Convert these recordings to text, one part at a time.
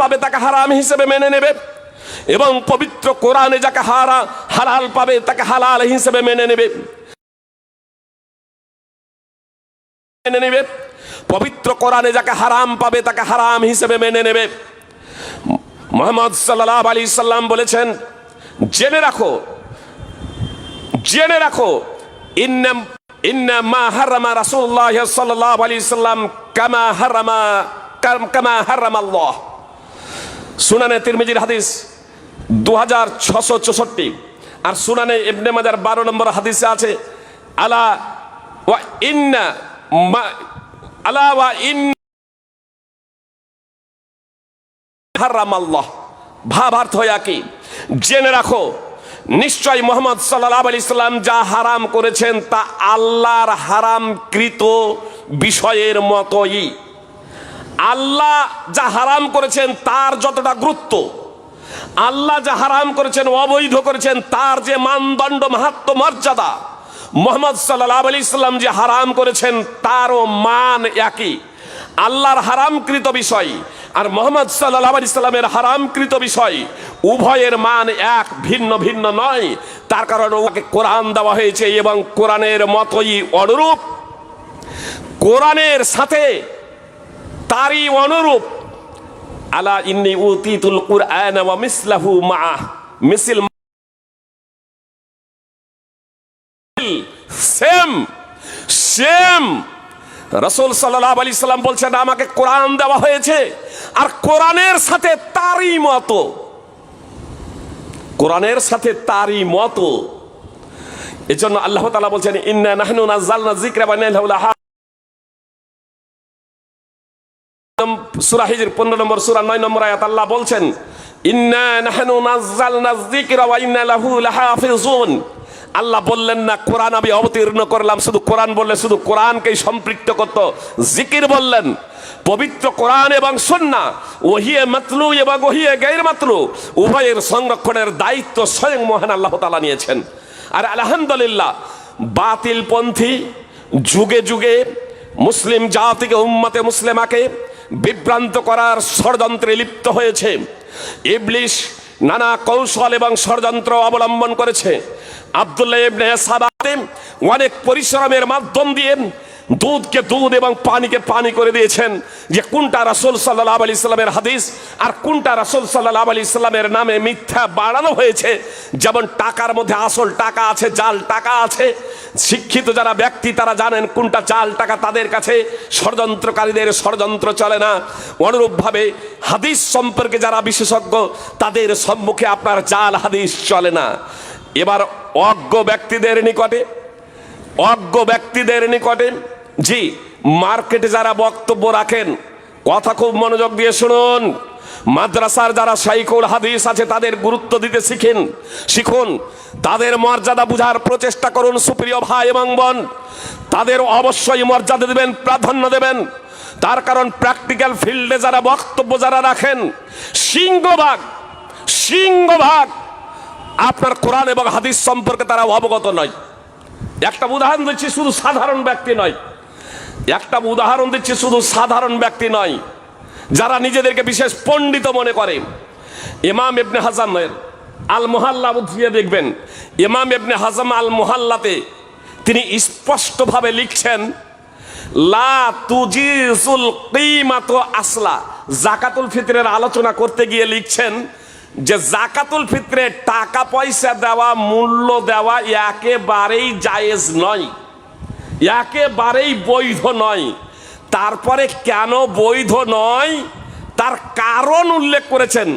পাবে তাকে হারাম হিসেবে মেনে নেবে, এবং পবিত্র কোরআনে যাকে হালাল পাবে তাকে হালাল হিসেবে মেনে নেবে। পবিত্র কোরআনে যাকে হারাম পাবে তাকে হারাম হিসেবে মেনে নেবে। মুহাম্মদ সাল্লাল্লাহু আলাইহি সাল্লাম বলেছেন, জেনে রাখো ইন্না মা হারামা রাসূলুল্লাহ সাল্লাল্লাহু আলাইহি সাল্লাম কামা হারামা আল্লাহ। সুনানে তিরমিজির হাদিস 2664, আর সুনানে ইবনে মাজার 12 নম্বর হাদিসে আছে আলা ওয়া ইন্না হারামাল্লাহ। ভাবার্থ একই। জেনে রাখো নিশ্চয় মুহাম্মদ সাল্লাল্লাহু আলাইহি সাল্লাম যা হারাম করেছেন তা আল্লাহর হারামকৃত বিষয়ের মতোই। আল্লাহ যা হারাম করেছেন তার যতটা গুরুত্ব, আল্লাহ যা হারাম করেছেন অবৈধ করেছেন তার যে মানদণ্ড মাহাত্ম্য মর্যাদা, মুহাম্মদ সাল্লাল্লাহু আলাইহি সাল্লাম যে হারাম করেছেন তারও মান একই। আল্লাহর হারামকৃত বিষয় আর মুহাম্মদ সাল্লাল্লাহু আলাইহি সাল্লামের হারামকৃত বিষয় উভয়ের মান এক, ভিন্ন ভিন্ন নয়। তার কারণে ওকে কোরআন দেওয়া হয়েছে এবং কোরআনের মতোই অনুরূপ, কোরআনের সাথে তারই অনুরূপ। আলা ইন্নী উতিতুল কুরআন ওয়া মিসলাহু মাআহ, মিসল সেম। রাসূল সাল্লাল্লাহু আলাইহি সাল্লাম বলছেন আমাকে কোরআন দেওয়া হয়েছে আর কোরআনের সাথে তারই মতো, কোরআনের সাথে তারই মতো। এজন্য আল্লাহ তাআলা বলছেন ইন্না নাহনু নাযালনা যিকরা ওয়া ইন্না লাহু লাহাফিজুন। সূরা হিজর 15 নম্বর সূরা 9 নম্বর আয়াত আল্লাহ বলছেন ইন্না নাহনু নাযালনা যিকরা ওয়া ইন্না লাহু লাহাফিজুন। আল্লাহ বললেন না কোরআন আমি অবতীর্ণ করলাম, শুধু কোরআন বললে শুধু কোরআনকেই সম্পৃক্ত করত। জিকির বললেন পবিত্র কোরআন এবং সুন্নাহ, ওহিয়ে মাতলু এবং ওহিয়ে গায়র মাতলু উভয়ের সংরক্ষণের দায়িত্ব স্বয়ং মহান আল্লাহ তাআলা নিয়েছেন। আর আলহামদুলিল্লাহ বাতিলপন্থী যুগে যুগে মুসলিম জাতিকে, উম্মতে মুসলিমাকে বিভ্রান্ত করার ষড়যন্ত্রে লিপ্ত হয়েছে। ইবলিশ নানা কৌশল এবং ষড়যন্ত্র অবলম্বন করেছে। আব্দুল্লাহ ইবনে সাবা অনেক পরিশ্রমের মাধ্যম দিয়ে দুধকে দুধ এবং পানিকে পানি করে দিয়েছেন, যে কোনটা রাসূল সাল্লাল্লাহু আলাইহি সাল্লামের হাদিস আর কোনটা রাসূল সাল্লাল্লাহু আলাইহি সাল্লামের নামে মিথ্যা বাড়ানো হয়েছে। যেমন টাকার মধ্যে আসল টাকা আছে, জাল টাকা আছে। শিক্ষিত যারা ব্যক্তি তারা জানেন কোনটা জাল টাকা, তাদের কাছে ষড়যন্ত্রকারীদের ষড়যন্ত্র চলে না। অনুরূপভাবে হাদিস সম্পর্কে যারা বিশেষজ্ঞ তাদের সম্মুখে আপনার জাল হাদিস চলে না। এবার অজ্ঞ ব্যক্তিদের নিকটে জি মার্কেটে যারা বক্তব্য রাখেন, কথা খুব মনোযোগ দিয়ে শুনুন। মাদ্রাসার যারা শাইখুল হাদিস আছে তাদের গুরুত্ব দিতে শিখুন, তাদের মর্যাদা বুঝার প্রচেষ্টা করুন। সুপ্রিয় ভাই এবং বোন, তাদের অবশ্যই মর্যাদা দেবেন, প্রাধান্য দেবেন। তার কারণ প্র্যাকটিক্যাল ফিল্ডে যারা বক্তব্য যারা রাখেন সিংহভাগ আপনার কোরআন এবং হাদিস সম্পর্কে তারা অবগত নয়। একটা উদাহরণ দিচ্ছি, শুধু সাধারণ ব্যক্তি নয়, যারা নিজেদেরকে বিশেষ পণ্ডিত মনে করে। ইমাম ইবনে হাজমের আল মুহাল্লা উঠিয়ে দেখবেন, ইমাম ইবনে হাজম আল মুহাল্লাতে তিনি স্পষ্টভাবে লিখছেন লা তুজিজুল কিমাতু আসলা। যাকাতুল ফিতরের আলোচনা করতে গিয়ে লিখছেন যে যাকাতুল ফিতরে টাকা পয়সা দেওয়া, মূল্য দেওয়া একেবারেই জায়েজ নয়, একেবারেই বৈধ নয়। তারপরে কেন বৈধ নয় তার কারণ উল্লেখ করেছেন।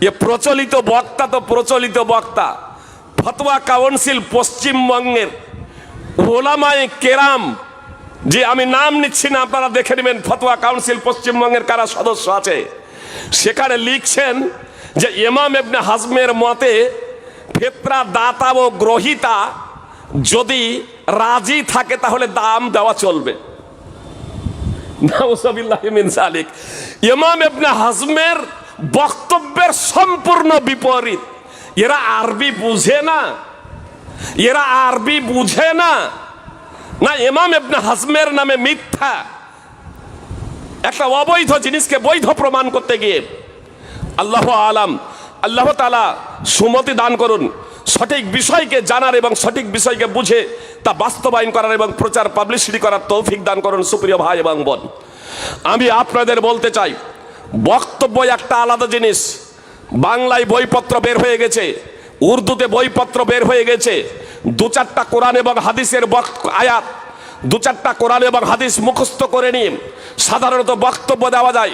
এ প্রচলিত বক্তা ফতোয়া কাউন্সিল পশ্চিমবঙ্গের ওলামায়ে কেরাম, যে আমি নাম নিচ্ছি না, আপনারা দেখে নেবেন ফতোয়া কাউন্সিল পশ্চিমবঙ্গের কারা সদস্য আছে। সেখানে লিখছেন যে ইমাম ইবনে হাজমের মতে ফিতরা দাতা ও গ্রহীতা যদি রাজি থাকে তাহলে দাম দেওয়া চলবে। নাউযুবিল্লাহি মিন যালিক। ইমাম ইবনে হাজমের বক্তব্যের সম্পূর্ণ বিপরীত। এরা আরবি বুঝে না। না ইমাম ইবনে হাজমের নামে মিথ্যা একটা অবৈধ জিনিসকে বৈধ প্রমাণ করতে গিয়ে। আল্লাহ আলাম, আল্লাহ তাআলা সুমতি দান করুন সঠিক বিষয়কে জানার এবং সঠিক বিষয়কে বুঝে তা বাস্তবায়ন করার এবং প্রচার পাবলিসিটি করার তৌফিক দান করুন। সুপ্রিয় ভাই এবং বোন, আমি আপনাদের বলতে চাই, বক্তব্য একটা আলাদা জিনিস। বাংলায় বইপত্র বের হয়ে গেছে, উর্দুতে বইপত্র বের হয়ে গেছে, দু চারটা কোরআন এবং হাদিসের আয়াত, দু চারটা কোরআন এবং হাদিস মুখস্থ করে নিয়ে সাধারণত বক্তব্য দেওয়া যায়।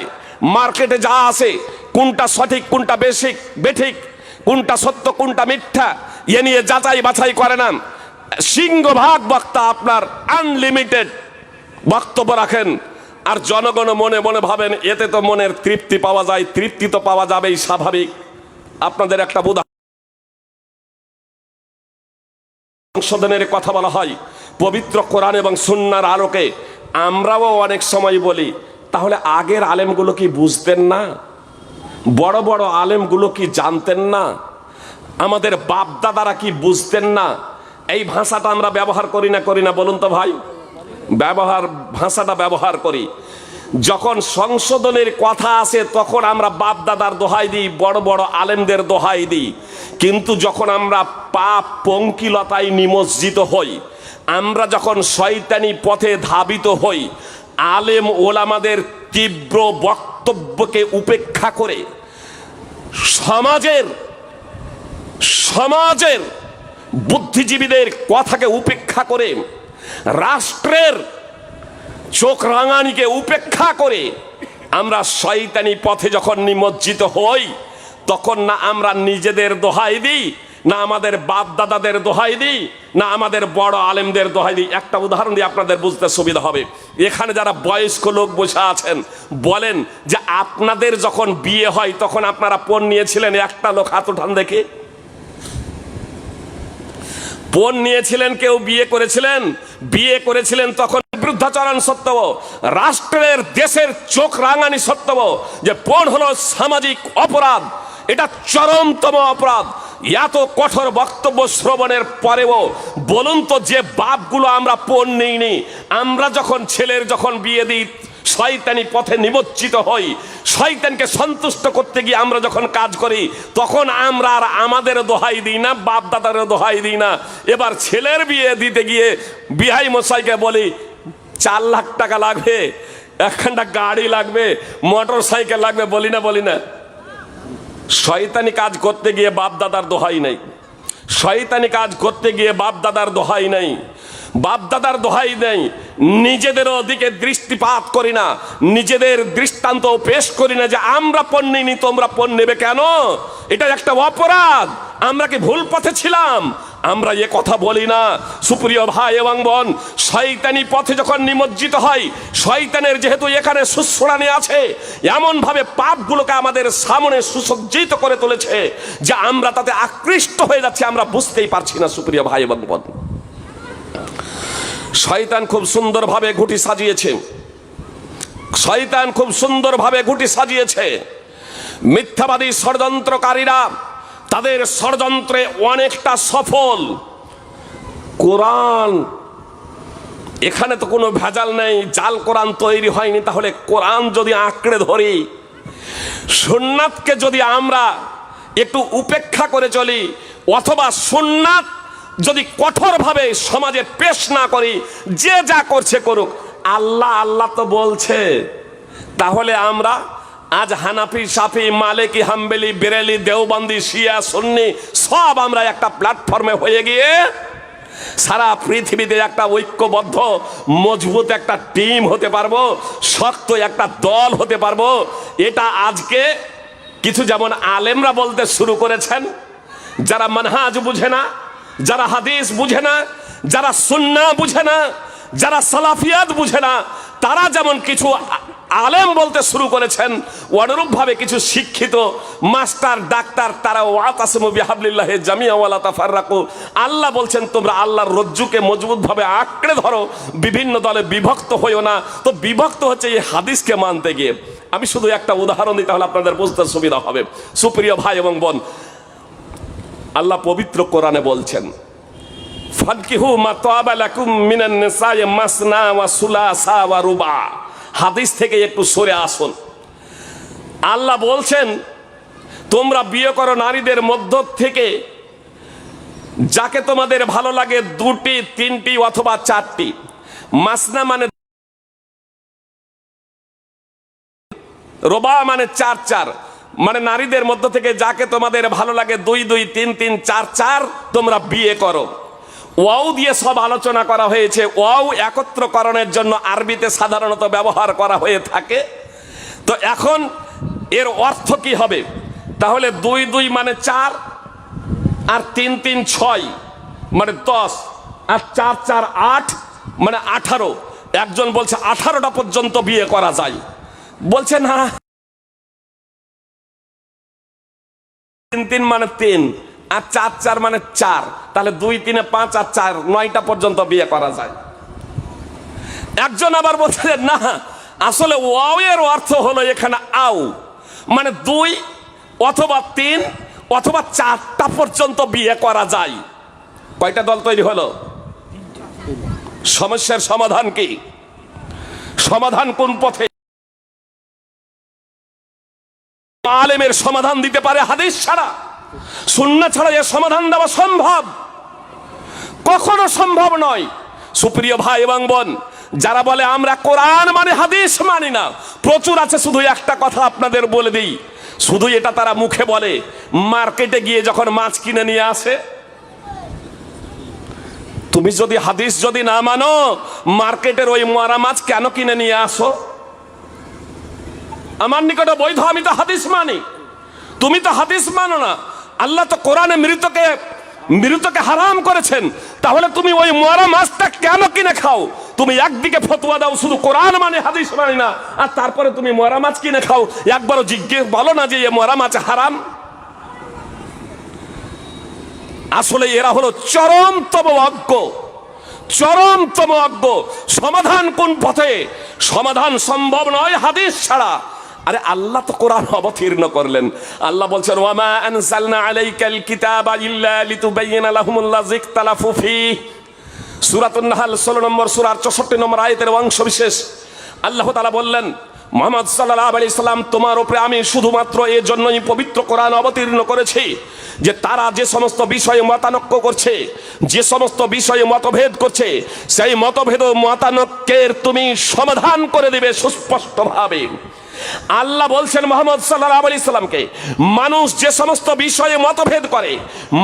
মার্কেটে যা আছে, কোনটা সঠিক কোনটা বেঠিক, কোনটা সত্য কোনটা মিথ্যা, এ নিয়ে যাচাই বাছাই করে না। সিংহভাগ বক্তা আপনার আনলিমিটেড বক্তব্য রাখেন, আর জনগণ মনে মনে ভাবেন এতে তো মনের তৃপ্তি পাওয়া যায়। তৃপ্তি তো পাওয়া যাবেই, স্বাভাবিক। আপনাদের একটা সংশোধনের কথা বলা হয় পবিত্র কোরআন এবং সুন্নাহর আলোকে। আমরাও অনেক সময় বলি, তাহলে আগের আলেমগুলো কি বুঝতেন না? বড় বড় আলেমগুলো কি জানতেন না? আমাদের বাপ দাদারা কি বুঝতেন না? এই ভাষাটা আমরা ব্যবহার করি না বলুন তো ভাই? ভাষাটা ব্যবহার করি। যখন সংশোধনের কথা আসে তখন আমরা বাপ দাদার দোহাই দিই, বড় বড় আলেমদের দোহাই দিই। কিন্তু যখন আমরা পাপ পঙ্কিলতায় নিমজ্জিত হই, আমরা যখন শয়তানি পথে ধাবিত হই, আলেম ওলামাদের তীব্র বক্তব্যকে উপেক্ষা করে সমাজের বুদ্ধিজীবীদের কথাকে উপেক্ষা করে, রাষ্ট্রের চোখ রাঙানিকে উপেক্ষা করে আমরা শয়তানি পথে যখন নিমজ্জিত হই, তখন না আমরা নিজেদের দোহাই দিই, না আমাদের বাপ দাদাদের দোহাই দিই, না আমাদের বড় আলেমদের দোহাই দিই। একটা উদাহরণ দিয়ে আপনাদের বুঝতে সুবিধা হবে। এখানে যারা বয়স্ক লোক বসে আছেন, বলেন যে আপনাদের যখন বিয়ে হয় তখন আপনারা পণ নিয়েছিলেন? একটা লোক হাত উঠান দেখে। পণ নিয়েছিলেন? কেউ বিয়ে করেছিলেন তখন বিরুদ্ধাচরণ সত্ত্বেও, রাষ্ট্রের দেশের চোখ রাঙানি সত্ত্বেও যে পণ হলো সামাজিক অপরাধ, এটা চরমতম অপরাধ। এত কঠোর বক্তব্য শ্রবণের পরেও বলুন তো, যে বাপগুলো আমরা পণ নিইনি, আমরা যখন ছেলের যখন বিয়ে দিই শয়তানি পথে নিমজ্জিত হই, শয়তানকে সন্তুষ্ট করতে গিয়ে আমরা যখন কাজ করি, তখন আমরা আর আমাদের দোহাই দিই না, বাপ দাদার দোহাই দিই না। এবার ছেলের বিয়ে দিতে গিয়ে বিহাই মশাইকে বলি 4 লাখ টাকা লাগবে, একখানটা গাড়ি লাগবে, মোটর সাইকেল লাগবে, বলি না? শয়তানি কাজ করতে গিয়ে বাপ দাদার দোহাই নাই, শয়তানি কাজ করতে গিয়ে বাপ দাদার দোহাই নাই, বাপ দাদার দোহাই নেই। নিজেদের দিকে দৃষ্টিপাত করি না, নিজেদের দৃষ্টান্ত পেশ করি না যে আমরা পণ নিইনি, তোমরা পণ নেবে কেন? এটা একটা অপরাধ। আমরা কি ভুল পথে ছিলাম? আমরা এ কথা বলি না। সুপ্রিয় ভাই এবং বোন, শয়তানি পথে যখন নিমজ্জিত হয়, শয়তানের যেহেতু এখানে সুস্ফোড়ানি আছে, এমন ভাবে পাপগুলোকে আমাদের সামনে সুসজ্জিত করে তুলেছে যে আমরা তাতে আকৃষ্ট হয়ে যাচ্ছি, আমরা বুঝতেই পারছি না। সুপ্রিয় ভাই এবং বোন, শয়তান খুব সুন্দরভাবে ঘুঁটি সাজিয়েছে। মিথ্যাবাদী ষড়যন্ত্রকারীরা তাদের ষড়যন্ত্রে অনেকটা সফল। কোরআন, এখানে তো কোনো ভেজাল নেই, জাল কোরআন তৈরি হয়নি। তাহলে কোরআন যদি আঁকড়ে ধরি, সুন্নাতকে যদি আমরা একটু উপেক্ষা করে চলি, অথবা সুন্নাত যদি কঠোরভাবে সমাজে পেশ না করি, যে যা করছে করুক, আল্লাহ তো বলছে, তাহলে আমরা আজ হানাফি, শাফি, মালিকি, হাম্বলি, বেরেলি, দেওবন্দি, শিয়া, সুন্নি সব আমরা একটা প্ল্যাটফর্মে হয়ে গিয়ে সারা পৃথিবীতে একটা ঐক্যবদ্ধ মজবুত একটা টিম হতে পারবো, শক্ত একটা দল হতে পারবো। এটা আজকে কিছু যেমন আলেমরা বলতে শুরু করেছেন, যারা মানহাজ বুঝে না, যারা হাদিস বুঝে না, যারা সুন্নাহ বুঝে না, যারা সালাফিয়াত বুঝে না, তারা যেমন কিছু আলেম বলতে শুরু করেছেন, অনুরূপভাবে কিছু শিক্ষিত মাস্টার, ডাক্তার, তারা ওয়াতাসিমু বিহাবলিল্লাহি জামিআ ওয়া লা তাফাররাকু, আল্লাহ বলছেন তোমরা আল্লাহর রজ্জুকে মজবুতভাবে আঁকড়ে ধরো, বিভিন্ন দলে বিভক্ত হইও না। তো বিভক্ত হচ্ছে এই হাদিসকে মানতে গিয়ে। আমি শুধু একটা উদাহরণ দিই, তাহলে আপনাদের বুঝতে সুবিধা হবে। সুপ্রিয় ভাই এবং বোন, আল্লাহ পবিত্র কোরআনে বলছেন, ফানকিহু মা তাবা লাকুম মিনান নিসাই মাসনা ওয়া সুলাসা ওয়া রুবা। হাদিস থেকে একটু সরে আসুন। আল্লাহ বলছেন তোমরা বিয়ে করো নারীদের মধ্য থেকে যাকে তোমাদের ভালো লাগে, দুটি, তিনটি অথবা চারটি। মাসনা মানে রোবা মানে চার চার, মানে নারীদের মধ্য থেকে যাকে তোমাদের ভালো লাগে, দুই দুই, তিন তিন, চার চার তোমরা বিয়ে করো। ওয়াও দিয়ে সব আলোচনা করা হয়েছে। ওয়াও একত্রকরণের জন্য আরবিতে সাধারণত ব্যবহার করা হয়ে থাকে। তো এখন এর অর্থ কি হবে? তাহলে দুই দুই মানে চার, আর তিন তিন ছয় মানে 10, আর চার চার 8 মানে 18। একজন বলছে 18টা পর্যন্ত বিয়ে করা যায়, বলছে না, তিন তিন মানে 3, আর চার চার মানে 4, তাহলে 2 3 5 আর 4 9টা পর্যন্ত বিয়ে করা যায়। একজন আবার বলছে না, আসলে ওয়াও এর অর্থ হলো এখানে আও, মানে 2 অথবা 3 অথবা 4টা পর্যন্ত বিয়ে করা যায়। কয়টা দল তৈরি হলো? সমস্যার সমাধান কি? সমাধান কোন পথে? আলেমের সমাধান দিতে পারে হাদিস ছাড়া, সুন্নাহ ছাড়া এর সমাধান দেওয়া সম্ভব? কখনো সম্ভব নয়। সুপ্রিয় ভাই এবং বোন, যারা বলে আমরা কোরআন মানে হাদিস মানি না, প্রচুর আছে। শুধু একটা কথা আপনাদের বলে দিই, শুধু এটা তারা মুখে বলে। মার্কেটে গিয়ে যখন মাছ কিনে নিয়ে আসে, তুমি যদি হাদিস যদি না মানো, মার্কেটের ওই মরা মাছ কেন কিনে নিয়ে আসো? আমার নিকটে বৈধ, আমি তো হাদিস মানি, তুমি তো হাদিস মানো না। আল্লাহ তো কোরআনে মৃতকে হারাম করেছেন, তাহলে তুমি ওই মরা মাছটা কেন কিনে খাও? তুমি একদিকে ফতোয়া দাও শুধু কোরআন মানে হাদিস মানি না, আর তারপরে তুমি মরা মাছ কিনে খাও। একবারও জিজ্ঞেস বলো না যে এই মরা মাছ হারাম? আসলে এরা হলো চরমতম অজ্ঞ, চরমতম অজ্ঞ। সমাধান কোন পথে? সমাধান সম্ভব নয় হাদিস ছাড়া। আরে আল্লাহ তো কোরআন অবতীর্ণ করলেন। আল্লাহ বলছেন ওয়ামা আনজালনা আলাইকাল কিতাবা ইল্লা লিতুবাইয়িনা লাহুমুল্লাযী ইখতালাফু ফীহি। সূরাতুন নাহল 16 নম্বর সূরার 64 নম্বর আয়াতের অংশ বিশেষ। আল্লাহ তাআলা বললেন মুহাম্মদ সাল্লাল্লাহু আলাইহি সাল্লাম, তোমার উপরে আমি শুধুমাত্র এই জন্যই পবিত্র কোরআন অবতীর্ণ করেছি যে তারা যে সমস্ত বিষয়ে মতানক্য করছে, যে সমস্ত বিষয়ে মতভেদ করছে, সেই মতভেদ ও মতানক্যের তুমি সমাধান করে দিবে সুস্পষ্টভাবে। আল্লাহ বলছেন মুহাম্মদ সাল্লাল্লাহু আলাইহি সাল্লামকে, মানুষ যে সমস্ত বিষয়ে মতভেদ করে,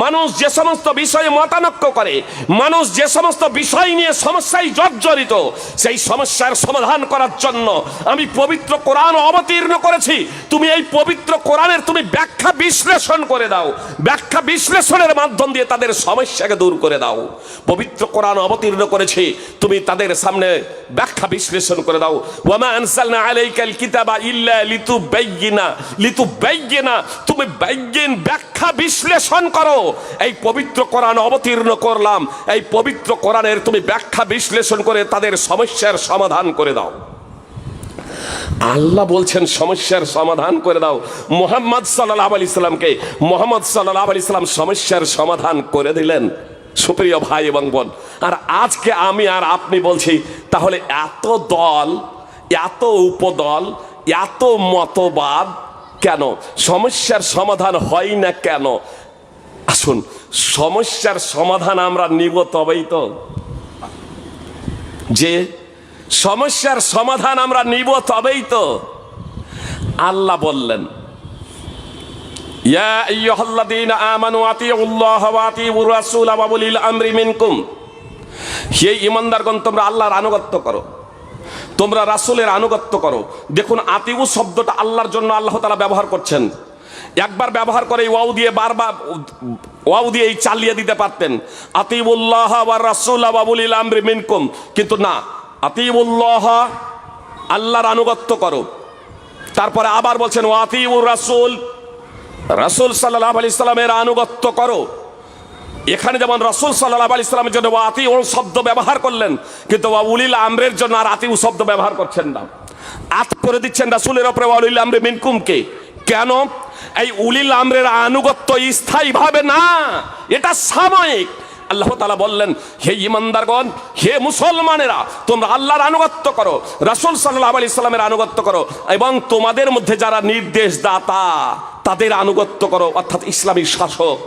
মানুষ যে সমস্ত বিষয়ে মতানক্য করে, মানুষ যে সমস্ত বিষয় নিয়ে সমস্যায় জর্জরিত, সেই সমস্যার সমাধান করার জন্য আমি পবিত্র কোরআন অবতীর্ণ করেছি। তুমি এই পবিত্র কোরআনের তুমি ব্যাখ্যা বিশ্লেষণ করে দাও, ব্যাখ্যা বিশ্লেষণের মাধ্যম দিয়ে তাদের সমস্যাকে দূর করে দাও। পবিত্র কোরআন অবতীর্ণ করেছি, তুমি তাদের সামনে ব্যাখ্যা বিশ্লেষণ করে দাও। ওয়ামা আনজালনা আলাইকাল কিতাবা ইল্লা লিতুবাইয়িনা, তুমি বাইয়িন ব্যাখ্যা বিশ্লেষণ করো। এই পবিত্র কোরআন অবতীর্ণ করলাম, এই পবিত্র কোরআনের তুমি ব্যাখ্যা বিশ্লেষণ করে তাদের সমস্যার সমাধান করে দাও। আল্লাহ বলছেন সমস্যার সমাধান করে দাও। মুহাম্মদ সাল্লাল্লাহু আলাইহি সাল্লামকে মুহাম্মদ সাল্লাল্লাহু আলাইহি সাল্লাম সমস্যার সমাধান করে দিলেন। সুপ্রিয় ভাই এবং বোন, আর আজকে আমি আর আপনি বলছি তাহলে এত দল, এত উপদল, এত মতবাদ কেন? সমস্যার সমাধান হয় না কেন? আসুন, সমস্যার সমাধান আমরা নিব তবেই তো, যে সমস্যার সমাধান আমরা নিব তবেই তো। আল্লাহ বললেন ইয়া আইয়ুহাল্লাযীনা আমানু আতিউল্লাহ ওয়া আতিউর রাসূলা ওয়া উলিল আমরি মিনকুম। হে ঈমানদারগণ, তোমরা আল্লাহর আনুগত্য করো, তোমরা রাসূলের আনুগত্য করো। দেখুন, আতিউ শব্দটা আল্লাহর জন্য আল্লাহ তাআলা ব্যবহার করছেন। একবার ব্যবহার করে ওয়াও দিয়ে, বারবার ওয়াও দিয়ে চালিয়ে দিতে পারতেন, আতিউল্লাহ ওয়া রাসূলা ওয়া উলিল আমরি মিনকুম, কিন্তু না, আতিউল্লাহ আল্লাহর আনুগত্য করো। তারপরে আবার বলছেন ওয়া আতিউর রাসূল, রাসূল সাল্লাল্লাহু আলাইহি সাল্লামের আনুগত্য করো। এখানে যেমন রাসূল সাল্লাল্লাহু আলাইহি সাল্লামের জন্য ওয়া আতিউ শব্দ ব্যবহার করলেন, কিন্তু ওয়া উলিল আমরের জন্য আর আতিউ শব্দ ব্যবহার করছেন না, আত করে দিচ্ছেন রাসূলের উপরে ওয়া উলিল আমরি মিনকুমকে। কেন? এই উলিল আমরের আনুগত্য স্থায়ী ভাবে না, এটা সাময়িক। আল্লাহ তাআলা বললেন, হে ঈমানদারগণ, হে মুসলমানেরা, তোমরা আল্লাহর আনুগত্য করো, রাসূল সাল্লাল্লাহু আলাইহি সাল্লামের আনুগত্য করো, এবং তোমাদের মধ্যে যারা নির্দেশদাতা তাদের আনুগত্য করো, অর্থাৎ ইসলামী শাসক।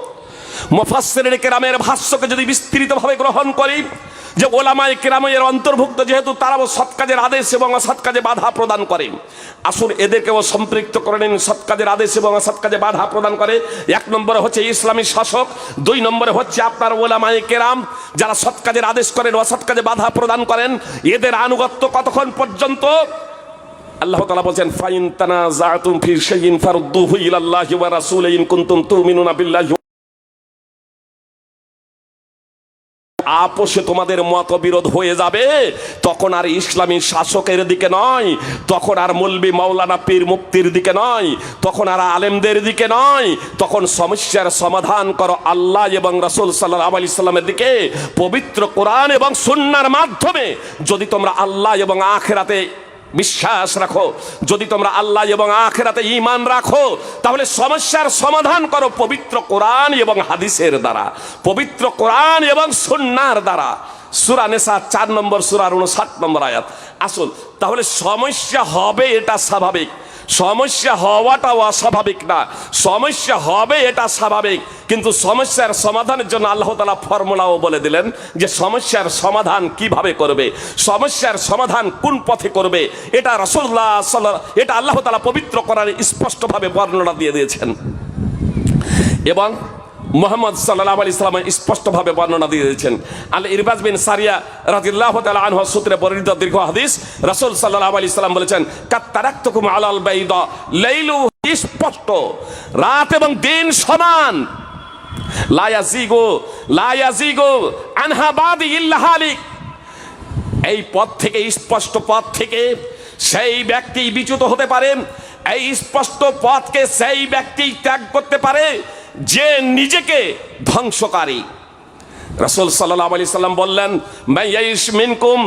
মুফাসসিরিন কেরামের ভাষ্যকে যদি বিস্তৃতভাবে গ্রহণ করি, যে ওলামায়ে কেরামের অন্তর্ভুক্ত যেহেতু, তারাও সৎ কাজের আদেশ এবং অসৎ কাজে বাধা প্রদান করে, আসুন এদেরকেও সম্পৃক্ত করে নিন। সৎ কাজের আদেশ এবং অসৎ কাজে বাধা প্রদান করে। এক নম্বরে হচ্ছে ইসলামী শাসক, দুই নম্বরে হচ্ছে আপনার ওলামায়ে কেরাম, যারা সৎ কাজের আদেশ করেন, অসৎ কাজে বাধা প্রদান করেন। এদের আনুগত্য কতক্ষণ পর্যন্ত? আল্লাহ তাআলা বলেন, ফাইন তানাযাতুম ফি শাইইন ফারুদ্দুহু ইলাল্লাহি ওয়া রাসূলিহি ইন কুনতুম তুমিনুনা বিল্লাহি। আপোষে তোমাদের মতবিরোধ হয়ে যাবে, তখন আর ইসলামী শাসকের দিকে নয়, তখন আর মৌলবি মাওলানা পীর মুফতির দিকে নয়, তখন আর আলেমদের দিকে নয়, তখন সমস্যার সমাধান করো আল্লাহ এবং রাসূল সাল্লাল্লাহু আলাইহি সাল্লামের দিকে। পবিত্র কোরআন এবং সুন্নাহর মাধ্যমে যদি তোমরা আল্লাহ এবং আখিরাতে বিশ্বাস রাখো, যদি তোমরা আল্লাহ এবং আখিরাতে ঈমান রাখো, তাহলে সমস্যার সমাধান করো পবিত্র কোরআন এবং হাদিসের দ্বারা, পবিত্র কোরআন এবং সুন্নাহর দ্বারা। সূরা নিসা 4 নম্বর সূরার 59 নম্বর আয়াত। আসল তাহলে সমস্যা হবে, এটা স্বাভাবিক। সমস্যা হওয়াটাও অস্বাভাবিক না, সমস্যা হবে এটা স্বাভাবিক। কিন্তু সমস্যার সমাধানের জন্য আল্লাহ তাআলা ফর্মুলাও বলে দিলেন, যে সমস্যার সমাধান কিভাবে করবে, সমস্যার সমাধান কোন পথে করবে, এটা রাসূলুল্লাহ এটা আল্লাহ তাআলা পবিত্র কোরআনে স্পষ্টভাবে বর্ণনা দিয়ে দিয়েছেন, এবং মুহাম্মদ সাল্লাল্লাহু আলাইহি সাল্লাম স্পষ্টভাবে বর্ণনা দিয়ে দিয়েছেন। আল ইরবাজ বিন সারিয়া রাদিয়াল্লাহু তাআলা আনহু সূত্রে বর্ণিত দীর্ঘ হাদিস, রাসূল সাল্লাল্লাহু আলাইহি সাল্লাম বলেছেন, কাত্তারাকতুকুম আলাল বাইদা লাইলু, স্পষ্ট, রাত এবং দিন সমান, লা ইয়াজিগু আনহা বাদি ইল্লা হালিক। এই পথ থেকে, স্পষ্ট পথ থেকে সেই ব্যক্তি বিচ্যুত হতে পারে, এই স্পষ্ট পথকে সেই ব্যক্তি ত্যাগ করতে পারে যে নিজেকে ধ্বংসকারী। রাসূল সাল্লাল্লাহু আলাইহি সাল্লাম বললেন, মাইয়াইশ মিনকুম,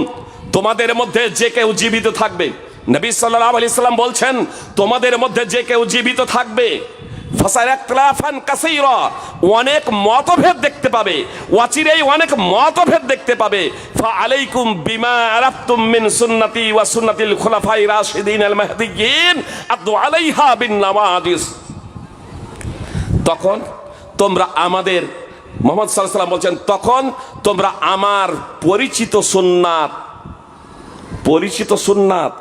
তোমাদের মধ্যে যে কেউ জীবিত থাকবে, নবী সাল্লাল্লাহু আলাইহি সাল্লাম বলছেন, তোমাদের মধ্যে যে কেউ জীবিত থাকবে, ফাসারাকলাফান কাসীরা, অনেক মতভেদ দেখতে পাবে, অচিরেই অনেক মতভেদ দেখতে পাবে। ফা আলাইকুম বিমা আরাফতুম মিন সুন্নতি ওয়া সুন্নাতিল খুলাফাই রাশিদিন আল মাহদিয়িন আদু আলাইহা বিন নাওয়াজিস। তখন তোমরা আমাদের, মুহাম্মদ সাল্লাল্লাহু আলাইহি সাল্লাম বলছেন, তখন তোমরা আমার পরিচিত সুন্নাত,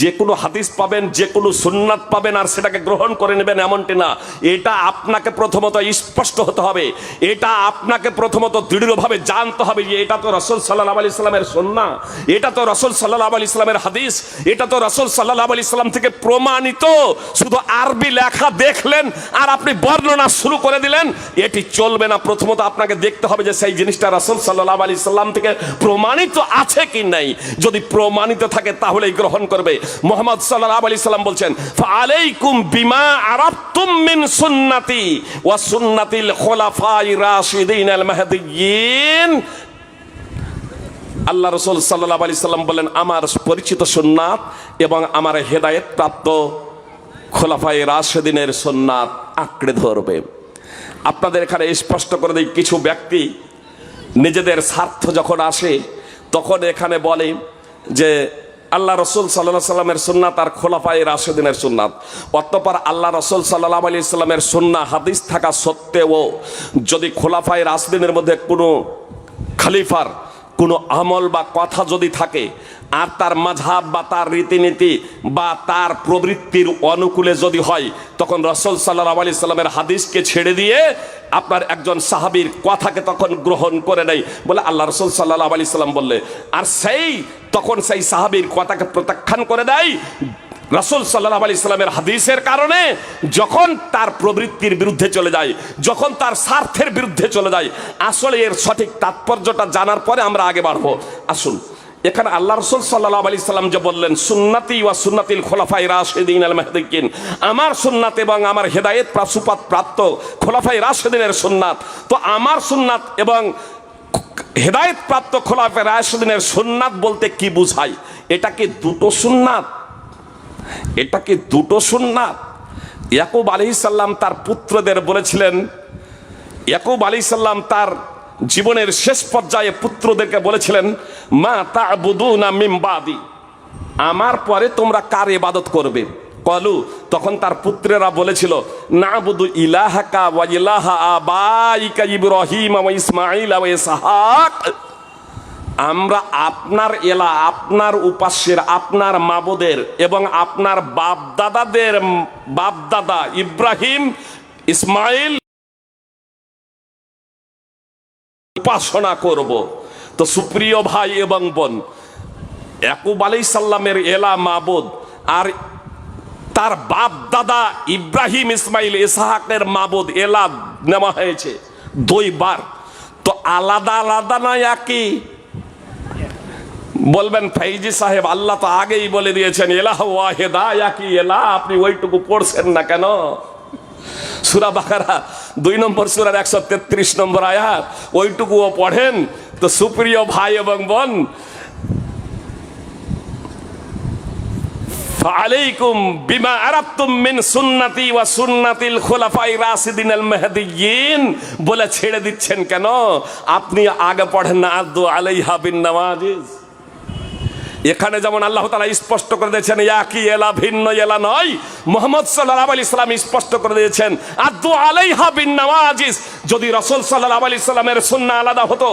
যে কোনো হাদিস পাবেন, যে কোনো সুন্নাত পাবেন আর সেটাকে গ্রহণ করে নেবেন এমনটি না। এটা আপনাকে প্রথমত স্পষ্ট হতে হবে, এটা আপনাকে প্রথমত দৃঢ়ভাবে জানতে হবে যে এটা তো রাসূল সাল্লাল্লাহু আলাইহি সাল্লামের সুন্নাহ, এটা তো রাসূল সাল্লাল্লাহু আলাইহি সাল্লামের হাদিস, এটা তো রাসূল সাল্লাল্লাহু আলাইহি সাল্লাম থেকে প্রমাণিত। শুধু আরবি লেখা দেখলেন আর আপনি বর্ণনা শুরু করে দিলেন, এটি চলবে না। প্রথমত আপনাকে দেখতে হবে যে সেই জিনিসটা রাসূল সাল্লাল্লাহু আলাইহি সাল্লাম থেকে প্রমাণিত আছে কি নাই। যদি প্রমাণিত থাকে তাহলেই গ্রহণ করবে। মুহাম্মদ সাল্লাল্লাহু আলাইহি সাল্লাম বলছেন, ফাআলাইকুম বিমা আরাফতুম মিন সুন্নতি ওয়া সুন্নাতিল খুলাফাই রাশিদিন আল মাহদিয়িন। আল্লাহ রাসূল সাল্লাল্লাহু আলাইহি সাল্লাম বলেন, আমার পরিচিত সুন্নাত এবং আমার হেদায়েত প্রাপ্ত খুলাফায়ে রাশিদিনের সুন্নাত আঁকড়ে ধরবে। আপনাদের এখানে স্পষ্ট করে দিই, কিছু ব্যক্তি নিজেদের স্বার্থ যখন আসে তখন এখানে বলে যে আল্লাহ রসুল সাল্লাল্লাহু সাল্লামের সুন্নাত আর খোলাফায়ে রাশিদিনের সুন্নাত। অতঃপর আল্লাহ রসুল সাল্লাল্লাহু আলাইহি সাল্লামের সুন্নাহ হাদিস থাকা সত্ত্বেও যদি খোলাফায়ে রাশিদিনের মধ্যে কোনো খলিফার কোনো আমল বা কথা যদি থাকে আর তার মাযহাব বা তার রীতিনীতি বা তার প্রবৃত্তির অনুকূলে যদি হয়, তখন রাসূল সাল্লাল্লাহু আলাইহি সাল্লামের হাদিসকে ছেড়ে দিয়ে আপনার একজন সাহাবীর কথাকে তখন গ্রহণ করে নেয়, বলে আল্লাহ রাসূল সাল্লাল্লাহু আলাইহি সাল্লাম বললে, আর তখন সেই সাহাবীর কথাকে প্রত্যাখ্যান করে দেয় রাসূল সাল্লাল্লাহু আলাইহি সাল্লামের হাদিসের কারণে। যখন তার প্রবৃত্তির বিরুদ্ধে চলে যায়, যখন তার স্বার্থের বিরুদ্ধে চলে যায়, আসলে এর সঠিক তাৎপর্যটা জানার পরে আমরা আগে বাড়বো। আসুন, এখানে আল্লাহ রাসূল সাল্লাল্লাহু আলাইহি সাল্লাম যে বললেন, সুন্নতি ওয়া সুন্নাতিল খুলাফায়ে রাশিদিন আল মাহদিয়িন, আমার সুন্নাত এবং আমার হেদায়েত সুপাত প্রাপ্ত খুলাফায়ে রাশিদিনের সুন্নাত। তো আমার সুন্নাত এবং হেদায়েত প্রাপ্ত খুলাফায়ে রাশিদিনের সুন্নাত বলতে কি বোঝায়? এটা কি দুটো সুন্নাত? এটা কি দুটো সুন্নাত? ইয়াকুব আলাইহিস সালাম তার পুত্রদের বলেছিলেন, ইয়াকুব আলাইহিস সালাম তার জীবনের শেষ পর্যায়ে পুত্রদেরকে বলেছিলেন, মা তা'বুদুনা মিন বাদি, আমার পরে তোমরা কার ইবাদত করবে? কলু, তখন তার পুত্রেরা বলেছিল, না'বুদু ইলাহাকা ওয়া ইলাহা আবাইকা ইব্রাহিম ওয়া ইসমাঈল ওয়া ইসহাক, আমরা আপনার এলা, আপনার উপাস্যের, আপনার মাবুদের এবং আপনার বাপদাদা ইব্রাহিম ইসমাইল উপাসনা করব। তো সুপ্রিয় ভাই এবং বোন, ইয়াকুব আলাইহিস সালামের এলা মাবুদ আর তার বাপ দাদা ইব্রাহিম ইসমাইল ইসহাকের মাবুদ এলা নেওয়া হয়েছে দুইবার। তো আলাদা আলাদা না একই? বলবেন ফাইজি সাহেব, আল্লাহ তো আগেই বলে দিয়েছেন এলাহ ওয়াহিদা, একই এলাহ, আপনি ওইটুকু পড়ছেন না কেন? সূরা বাকারা 2 নম্বর সূরার 133 নম্বর আয়াত, ওইটুকুও পড়েন। তো সুপ্রিয় ভাই এবং বোন, ফাআলাইকুম বিমা আরাফতুম মিন সুন্নতি ওয়া সুন্নাতিল খুলাফায়ে রাশিদিন আল মাহদিয়্যিন বলে ছেড়ে দিচ্ছেন কেন? আপনি আগে পড়েন না, আদু আলাইহা বিন নওয়াজিজ। এখানে যেমন আল্লাহ তাআলা স্পষ্ট করে দিয়েছেন একই এলা, ভিন্ন এলা নয়, মুহাম্মদ সাল্লাল্লাহু আলাইহি সাল্লাম স্পষ্ট করে দিয়েছেন আদু আলাইহা বিন নওয়াজিজ। যদি রাসূল সাল্লাল্লাহু আলাইহি সাল্লামের সুন্নাহ আলাদা হতো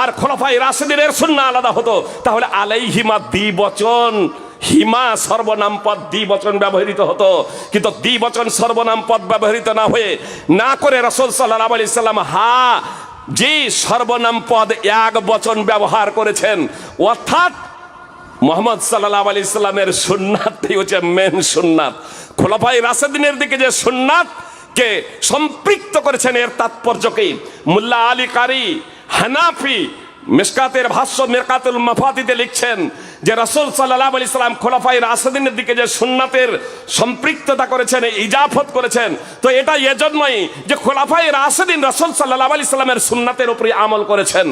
আর খোলাফায়ে রাশিদিনের সুন্নাহ আলাদা হতো, তাহলে আলাইহিমা দ্বিবচন, হিমা সর্বনাম পদ দ্বিবচন ব্যবহৃত হতো। কিন্তু দ্বিবচন সর্বনাম পদ ব্যবহৃত না হয়ে না করে রাসূল সাল্লাল্লাহু আলাইহি সাল্লাম হা জি সর্বনাম পদ এক বচন ব্যবহার করেছেন। অর্থাৎ মুহাম্মদ সাল্লাল্লাহু আলাইহি সাল্লামের সুন্নাতই হচ্ছে মেন সুন্নাত। খোলাফায়ে রাশিদিনের দিকে যে সুন্নাতকে সম্পৃক্ত করেছেন, এর তাৎপর্য কি? মুল্লা আলী কারি হানাফি মিশকাতের ভাষ্য মিরকাতুল মাফাতিতে লিখছেন যে রাসূল সাল্লাল্লাহু আলাইহি সাল্লাম খোলাফায়ে রাশিদিনের দিকে যে সুন্নাতের সম্পৃক্ততা করেছেন, ইজাফত করেছেন, তো এটা এজন্যই যে খোলাফায়ে রাশিদিন রাসূল সাল্লাল্লাহু আলাইহি সাল্লামের সুন্নাতের উপরে আমল করেছেন।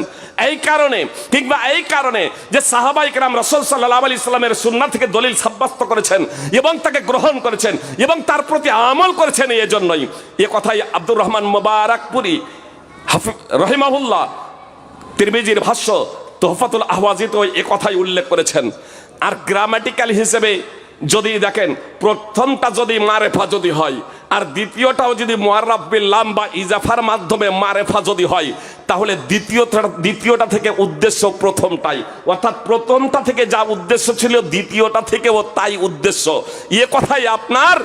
এই কারণে এই কারণে যে সাহাবায়ে কেরাম রাসূল সাল্লাল্লাহু আলাইহি সাল্লামের সুন্নাত থেকে দলিল সাব্যস্ত করেছেন এবং তাকে গ্রহণ করেছেন এবং তার প্রতি আমল করেছেন। এজন্যই এ কথাই আব্দুর রহমান মুবারাকপুরি রাহিমাহুল্লাহ তিরমিজির ভাষ্য তোহফাতুল আহওয়াজিতে এ কথাই উল্লেখ করেছেন। আর গ্রামাটিক্যাল হিসেবে যদি দেখেন, প্রথমটা যদি মারেফা যদি হয় আর দ্বিতীয়টাও যদি মুআররাফ বিল লাম বা ইজাফার মাধ্যমে মারেফা যদি হয়, তাহলে দ্বিতীয়টা থেকে উদ্দেশ্য প্রথমটাই, অর্থাৎ প্রথমটা থেকে যা উদ্দেশ্য ছিল দ্বিতীয়টা থেকেও তাই উদ্দেশ্য। এ কথাই আপনার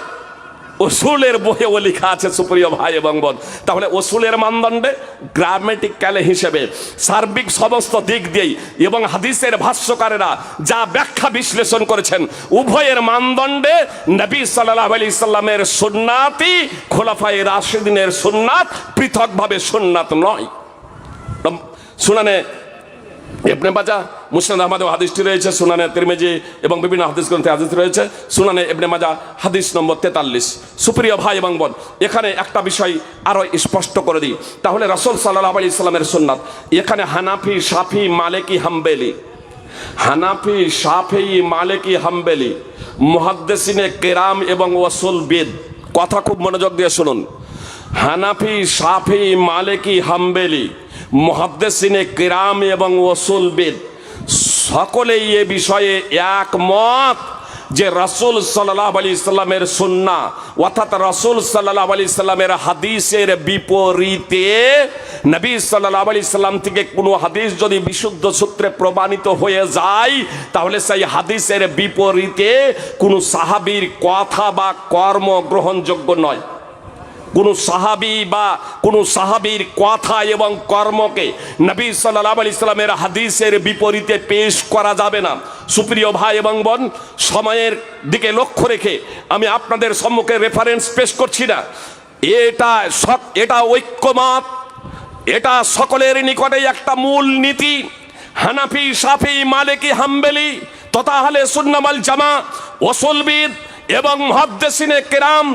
উসুলের বইয়েও লেখা আছে সুপ্রিয় ভাই এবং বোন। তাহলে উসুলের মানদণ্ডে গ্রামেটিক্যাল হিসেবে সার্বিক সমস্ত দিক দিয়েই এবং হাদিসের ভাষ্যকারেরা যা ব্যাখ্যা বিশ্লেষণ করেছেন, উভয়ের মানদণ্ডে নবী সাল্লাল্লাহু আলাইহি সাল্লামের সুন্নাতই খোলাফায়ে রাশিদিনের সুন্নাত, পৃথকভাবে সুন্নাত নয়। সুনানে ইবনে মাজাহ, মুসনাদ আহমদে হাদিসটি রয়েছে, সুনানে তিরমিজি এবং বিভিন্ন হাদিস গ্রন্থে হাদিস রয়েছে, সুনানে ইবনে মাজাহ হাদিস নম্বর 43। সুপ্রিয় ভাই এবং বোন, এখানে একটা বিষয় আরো স্পষ্ট করে দিই। তাহলে রাসূল সাল্লাল্লাহু আলাইহি সাল্লামের সুন্নাত, এখানে হানাফি, শাফি, মালিকি, হাম্বলি, হানাফি, শাফি, মালিকি, হাম্বলি, মুহাদ্দিসিনে কেরাম এবং উসুলবিদ, কথা খুব মনোযোগ দিয়ে শুনুন। হানাফি, শাফি, মালিকি, হাম্বলি, মুহাদ্দিসিনে কিরাম এবং উসুলবিদ সকলেই এ বিষয়ে একমত যে রাসূল সাল্লাল্লাহু আলাইহি সাল্লামের সুন্নাহ অর্থাৎ রাসূল সাল্লাল্লাহু আলাইহি সাল্লামের হাদিসের বিপরীতে নবী সাল্লাল্লাহু আলাইহি সাল্লাম থেকে কোনো হাদিস যদি বিশুদ্ধ সূত্রে প্রমাণিত হয়ে যায়, তাহলে সেই হাদিসের বিপরীতে কোনো সাহাবীর কথা বা কর্ম গ্রহণযোগ্য নয়। কোনো সাহাবী বা কোনো সাহাবীর কথা এবং কর্মকে নবী সাল্লাল্লাহু আলাইহি সাল্লামের হাদিসের বিপরীতে পেশ করা যাবে না। সুপ্রিয় ভাই এবং বোন, সময়ের দিকে লক্ষ্য রেখে আমি আপনাদের সম্মুখে রেফারেন্স পেশ করছি না। এটা ঐক্যমত, এটা সকলের নিকটেই একটা মূল নীতি। হানাফি, শাফি, মালিকি, হাম্বলি তথা আহলে সুন্নাহ ওয়াল জামাআহ, উসুলবিদ এবং মুহাদ্দিসিনে কেরাম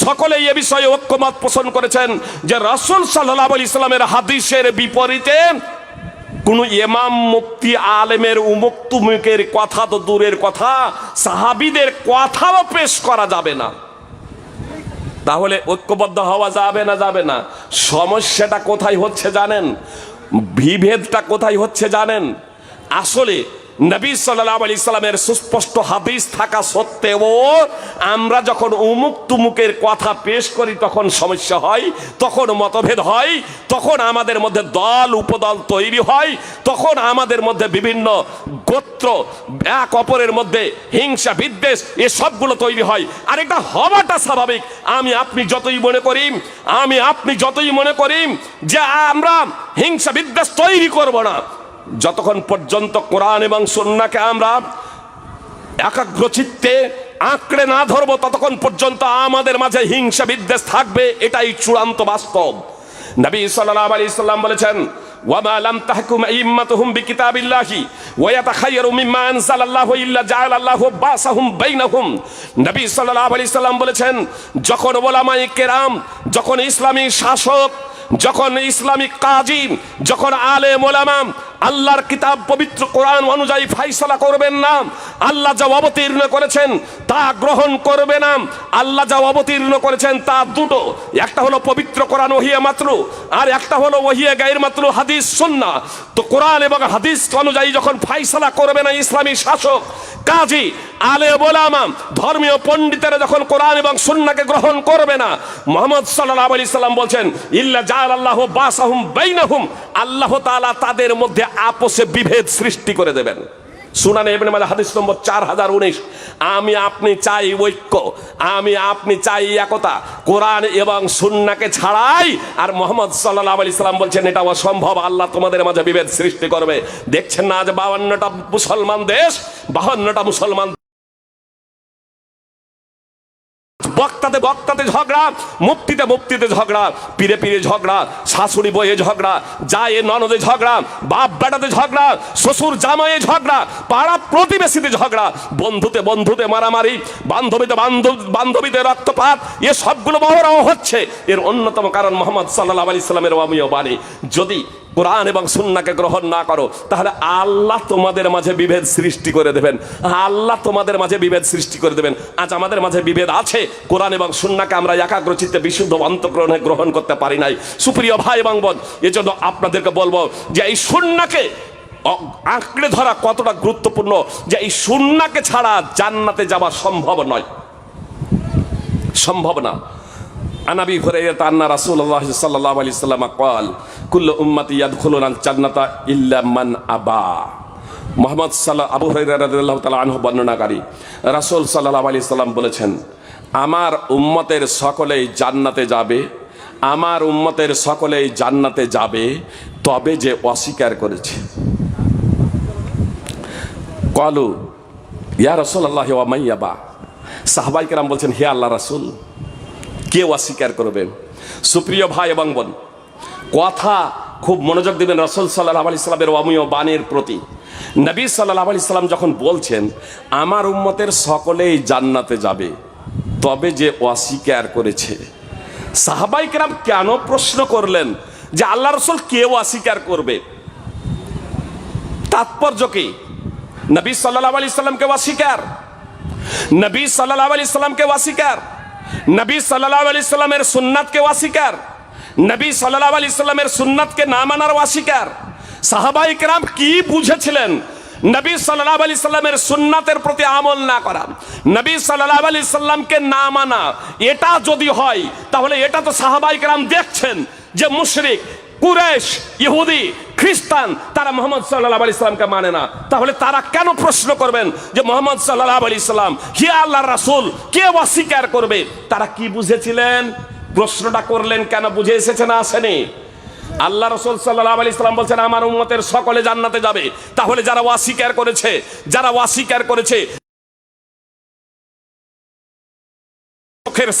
সকলেই এ বিষয়ে ঐক্যমত পোষণ করেছেন যে রাসূল সাল্লাল্লাহু আলাইহি সাল্লামের হাদিসের বিপরীতে কোন ইমাম, মুফতি, আলেমের উমুক তুমুকের কথা তো দূরের কথা, সাহাবীদের কথাও পেশ করা যাবে না। তাহলে ঐক্যবদ্ধ হওয়া যাবে না? যাবে না। সমস্যাটা কোথায় হচ্ছে জানেন? বিভেদটা কোথায় হচ্ছে জানেন? আসলে নবী সাল্লাল্লাহু আলাইহি সাল্লামের সুস্পষ্ট হাদিস থাকা সত্ত্বেও আমরা যখন উমুক তুমুকের কথা পেশ করি তখন সমস্যা হয়, তখন মতভেদ হয়, তখন আমাদের মধ্যে দল উপদল তৈরি হয়, তখন আমাদের মধ্যে বিভিন্ন গোত্র এক অপরের মধ্যে হিংসা বিদ্বেষ এসবগুলো তৈরি হয়। আর এটা হওয়াটা স্বাভাবিক। আমি আপনি যতই মনে করি যে আমরা হিংসা বিদ্বেষ তৈরি করব না, যতক্ষণ পর্যন্ত কোরআন এবং সুন্নাহকে আমরা একাগ্রচিত্তে আঁকড়ে না ধরবো ততক্ষণ পর্যন্ত আমাদের মাঝে হিংসা বিদ্বেষ থাকবে। এটাই চূড়ান্ত বাস্তব। নবী সাল্লাল্লাহু আলাইহি সাল্লাম বলেছেন, ওয়ামা লাম তাহকুম আইম্মাতুহুম বিকিতাবিল্লাহি ওয়া ইয়াতাখায়্যারু মিম্মা আনজালাল্লাহু ইল্লা জাআলাল্লাহু বাসাহুম বাইনাহুম। নবী সাল্লাল্লাহু আলাইহি সাল্লাম বলেছেন, যখন উলামায়ে কেরাম, যখন ইসলামী শাসক, যখন ইসলামিক কাজী, যখন আলেম ওলামা আল্লাহর কিতাব পবিত্র কোরআন অনুযায়ী ফাইসালা করবেন না, আল্লাহ যা অবতীর্ণ করেছেন তা গ্রহণ করবে না। আল্লাহ যা অবতীর্ণ করেছেন তা দুটো, একটা হলো পবিত্র কোরআন ওহিয়া মাতলু, আর একটা হলো ওহিয়া গায়র মাতলু হাদিস সুন্নাহ। তো কোরআন এবং হাদিস অনুযায়ী যখন ফাইসালা করবে না ইসলামী শাসক, কাজী, আলেম ওলামা, ধর্মীয় পণ্ডিতেরা যখন কোরআন এবং সুন্নাহকে গ্রহণ করবে না, মুহাম্মদ সাল্লাল্লাহু আলাইহি সাল্লাম বলছেন, ইল্লা জাআলাল্লাহু বাসাহুম বাইনাহুম, আল্লাহ তাআলা তাদের মধ্যে আপোষে বিভেদ সৃষ্টি করে দেবেন। সুনানে ইবনে মাজাহ হাদিস নম্বর 4019। আমি আপনি চাই ঐক্য, আমি আপনি চাই একতা, কোরআন এবং সুন্নাহকে ছাড়াই। আর মুহাম্মদ সাল্লাল্লাহু আলাইহি সাল্লাম বলছেন এটা অসম্ভব, আল্লাহ তোমাদের মাঝে বিভেদ সৃষ্টি করবে। দেখছেন না আজ 52টা মুসলমান দেশ, 52টা মুসলমান বক্তাতে ঝগড়া, মুফতিতে ঝগড়া, পীরে ঝগড়া, শাশুড়ি বইয়ে ঝগড়া, জায়ে ননদে ঝগড়া, বাপ বেটাতে ঝগড়া, শ্বশুর জামাইয়ে ঝগড়া, পাড়া প্রতিবেশীতে ঝগড়া, বন্ধুতে মারামারি, বান্ধবীতে রক্তপাত, এ সবগুলো মহরাও হচ্ছে। এর অন্যতম কারণ মুহাম্মদ সাল্লাল্লাহু আলাইহি সাল্লামের অমীয় বাণী। যদি কোরআন এবং সুন্নাহকে গ্রহণ না করো তাহলে আল্লাহ তোমাদের মাঝে বিভেদ সৃষ্টি করে দেবেন, আল্লাহ তোমাদের মাঝে বিভেদ সৃষ্টি করে দেবেন। আজ আমাদের মাঝে বিভেদ আছে, কোরআন এবং সুন্নাহকে আমরা একাগ্রচিত্তে বিশুদ্ধ অন্তঃকরণে গ্রহণ করতে পারি নাই। সুপ্রিয় ভাই এবং বোন, এজন্য আপনাদেরকে বলবো যে এই সুন্নাহকে আঁকড়ে ধরা কতটা গুরুত্বপূর্ণ, যে এই সুন্নাহকে ছাড়া জান্নাতে যাওয়া সম্ভব নয়, সম্ভব না। عن ابي هريره ان رسول الله صلى الله عليه وسلم قال كل امتي يدخلون الجنه الا من ابى। মুহাম্মদ আবু হুরায়রা রাদিয়াল্লাহু তাআলা আনহু বর্ণনাকারী, রাসূল সাল্লাল্লাহু আলাইহি সাল্লাম বলেছেন, আমার উম্মতের সকলেই জান্নাতে যাবে, আমার উম্মতের সকলেই জান্নাতে যাবে, তবে যে অস্বীকার করেছে। ক্বালু ইয়া রাসূলুল্লাহ ওয়া মান ইয়াবা। সাহাবায়ে কেরাম বলছেন, হে আল্লাহর রাসূল, কে অস্বীকার করবে? সুপ্রিয় ভাই এবং বোন, কথা খুব মনোযোগ দিবেন রাসূল সাল্লাল্লাহু আলাইহি সাল্লামের অমীয় বাণীর প্রতি। নবী সাল্লাল্লাহু আলাইহি সাল্লাম যখন বলছেন আমার উম্মতের সকলেই জান্নাতে যাবে, তবে যে অস্বীকার করেছে, সাহাবায়ে কেরাম কেন প্রশ্ন করলেন যে আল্লাহ রাসূল কে অস্বীকার করবে? তাৎপর্য কি? নবী সাল্লাল্লাহু আলাইহি সাল্লামকে অস্বীকার, নবী সাল্লাল্লাহু আলাইহি সাল্লামকে অস্বীকার, নবী সাল্লাল্লাহু আলাইহি সাল্লামের সুন্নাতকে অস্বীকার, নবী সাল্লাল্লাহু আলাইহি সাল্লামের সুন্নাতকে না মানার অস্বীকার। সাহাবায়ে কেরাম কি বুঝেছিলেন? নবী সাল্লাল্লাহু আলাইহি সাল্লামের সুন্নাতের প্রতি আমল না করা, নবী সাল্লাল্লাহু আলাইহি সাল্লামকে না মানা, এটা যদি হয় তাহলে এটা তো সাহাবায়ে কেরাম দেখছেন যে মুশরিক, কুরাইশ, ইহুদি, খ্রিস্টান তারা মুহাম্মদ সাল্লাল্লাহু আলাইহি সাল্লামকে মানে না। তাহলে তারা কেন প্রশ্ন করবেন যে মুহাম্মদ সাল্লাল্লাহু আলাইহি সাল্লাম হে আল্লাহর রাসূল, কে অস্বীকার করবে? তারা কি বুঝেছিলেন? প্রশ্নটা করলেন কেন? বুঝে এসেছে না আসেনি? আল্লাহ রাসূল সাল্লাল্লাহু আলাইহি সাল্লাম বলছেন আমার উম্মতের সকলে জান্নাতে যাবে। তাহলে যারা অস্বীকার করেছে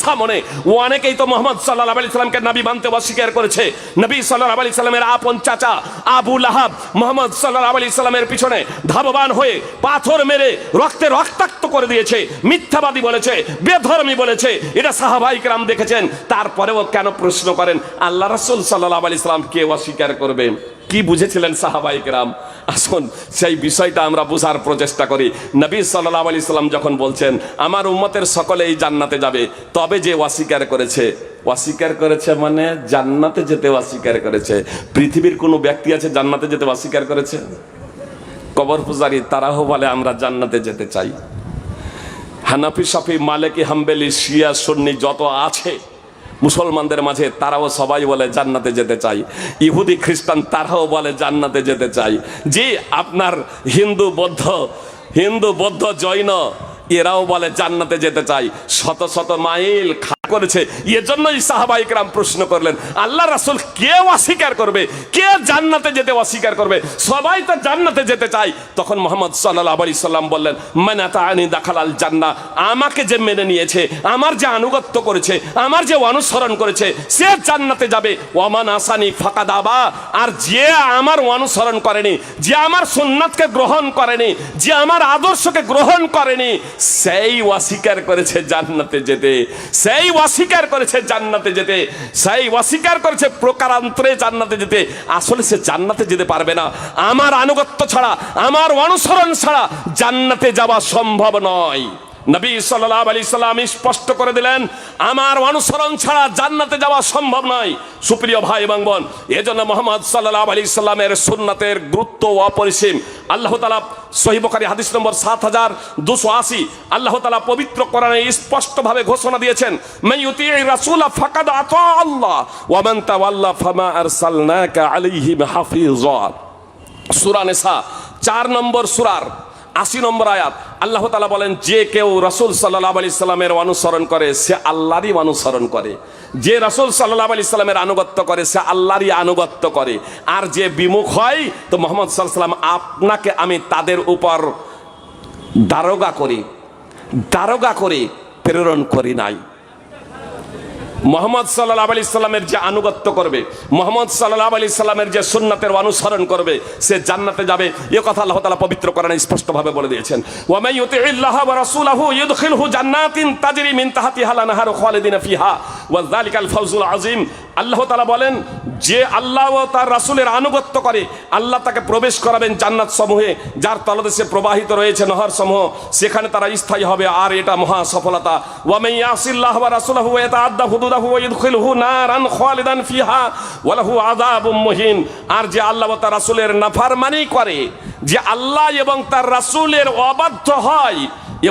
সামনে অনেকেই তো মুহাম্মদ সাল্লাল্লাহু আলাইহি সাল্লামকে নবী মানতে অস্বীকার করেছে। নবী সাল্লাল্লাহু আলাইহি সাল্লামের আপন চাচা আবু লাহাব মুহাম্মদ সাল্লাল্লাহু আলাইহি সাল্লামের পিছনে ধাবমান হয়ে পাথর মেরে রক্তে রক্তাক্ত করে দিয়েছে, মিথ্যাবাদী বলেছে, বেধর্মী বলেছে। এটা সাহাবায়ে কেরাম দেখেছেন। তারপরেও কেন প্রশ্ন করেন আল্লাহ রাসূল সাল্লাল্লাহু আলাইহি সাল্লাম কে অস্বীকার করবে? কি বুঝেছিলেন সাহাবায়ে কেরাম? আসুন সেই বিষয়টা আমরা বোঝার প্রচেষ্টা করি। নবী সাল্লাল্লাহু আলাইহি সাল্লাম যখন বলছেন আমার উম্মতের সকলেই জান্নাতে যাবে, তবে যে অস্বীকার করেছে, অস্বীকার করেছে মানে জান্নাতে যেতে অস্বীকার করেছে। পৃথিবীর কোনো ব্যক্তি আছে জান্নাতে যেতে অস্বীকার করেছে? কবর পূজারী তারাও বলে আমরা জান্নাতে যেতে চাই। হানাফি, শাফি, মালিকি, হাম্বলি, শিয়া, সুন্নি যত আছে মুসলমানদের মাঝে তারাও সবাই বলে জান্নাতে যেতে চাই। ইহুদি, খ্রিস্টান তারাও বলে জান্নাতে যেতে চাই। যে আপনার হিন্দু, বৌদ্ধ, জৈন এরাও বলে জান্নাতে যেতে চাই। শত শত মাইল করেছে। এজন্যই সাহাবায়ে কেরাম প্রশ্ন করলেন, আল্লাহ রাসূল কে অস্বীকার করবে, কে জান্নাতে যেতে অস্বীকার করবে? সবাই তো জান্নাতে যেতে চায়। তখন মুহাম্মদ সাল্লাল্লাহু আলাইহি সাল্লাম বললেন, মান আতাআনি দাখালাল জান্নাহ, আমাকে যে মেনে নিয়েছে, আমার যে আনুগত্য করেছে, আমার যে অনুসরণ করেছে, সে জান্নাতে যাবে। ওয়ামান আসানি ফাকাদ আবা, আর যে আমার অনুসরণ করেনি, যে আমার সুন্নাতকে গ্রহণ করেনি, যে আমার আদর্শকে গ্রহণ করেনি, সেই অস্বীকার করেছে জান্নাতে যেতে, সেই অস্বীকার করেছে জান্নাতে যেতে, সেই অস্বীকার করেছে প্রকারান্তরে জান্নাতে যেতে। আসলে সে জান্নাতে যেতে পারবে না। আমার আনুগত্য ছাড়া, আমার অনুসরণ ছাড়া জান্নাতে যাওয়া সম্ভব নয়। নবী সাল্লাল্লাহু আলাইহি সাল্লাম স্পষ্ট করে দিলেন, আমার অনুসরণ ছাড়া জান্নাতে যাওয়া সম্ভব নয়। সুপ্রিয় ভাই এবং বোন, এজন্য মুহাম্মদ সাল্লাল্লাহু আলাইহি সাল্লামের সুন্নাতের গুরুত্ব অপরিসীম। আল্লাহ তাআলা সহিহ বুখারী হাদিস নম্বর ৭২৮০ আল্লাহ তাআলা পবিত্র কোরআনে স্পষ্টভাবে ঘোষণা দিয়েছেন, মান ইউতি'ir রাসূলা ফাকাদ আতা আল্লাহ ওয়া মান তাওয়াল্লা ফামা আরসালনাকা আলাইহিম হাফিযা। সূরা নিসা ৪ নম্বর সূরার ৮০ নম্বর আয়াত। আল্লাহ তাআলা বলেন, যে কেউ রাসূল সাল্লাল্লাহু আলাইহি সাল্লামের অনুসরণ করে সে আল্লাহরই অনুসরণ করে, যে রাসূল সাল্লাল্লাহু আলাইহি সাল্লামের আনুগত্য করে সে আল্লাহরই আনুগত্য করে। আর যে বিমুখ হয় তো মুহাম্মদ সাল্লাল্লাহু আলাইহি সাল্লাম আপনাকে আমি তাদের উপর দারোগা করে প্রেরণ করি নাই। মুহাম্মদ সাল্লাল্লাহু আলাইহি সাল্লামের যে আনুগত্য করবে, মুহাম্মদ সাল্লাল্লাহু আলাইহি সাল্লামের যে সুন্নাতের অনুসরণ করবে সে জান্নাতে যাবে। এই কথা আল্লাহ তাআলা পবিত্র কোরআনে স্পষ্টভাবে বলে দিয়েছেন, ওয়া মান ইউতি'িল্লাহা ওয়া রাসূলাহু ইউদখিলহু জান্নাতিন তাজরি মিন তাহতিহাল আনহারু খালিদিনা ফিহা ওয়া যালিকাল ফাওজুল আযীম। আল্লাহ তাআলা বলেন, যে আল্লাহ ও তার রাসূলের আনুগত্য করে আল্লাহ তাকে প্রবেশ করাবেন জান্নাত সমূহে, যার তলদেশে প্রবাহিত রয়েছে নহর সমূহ, সেখানে তারা স্থায়ী হবে। আর এটা মহা সফলতা। ওয়া মান ইয়াসিল্লাহ ওয়া রাসূলাহু ওয়া ইয়াতাআদ্দা হুদুদাহু ওয়া ইদখিলহু নারান খালিদান ফিহা ওয়া লাহু আযাবুম মুহিন। আর যে আল্লাহ ও তার রাসূলের নাফরমানি করে, যে আল্লাহ এবং তার রাসূলের অবাধ্য হয়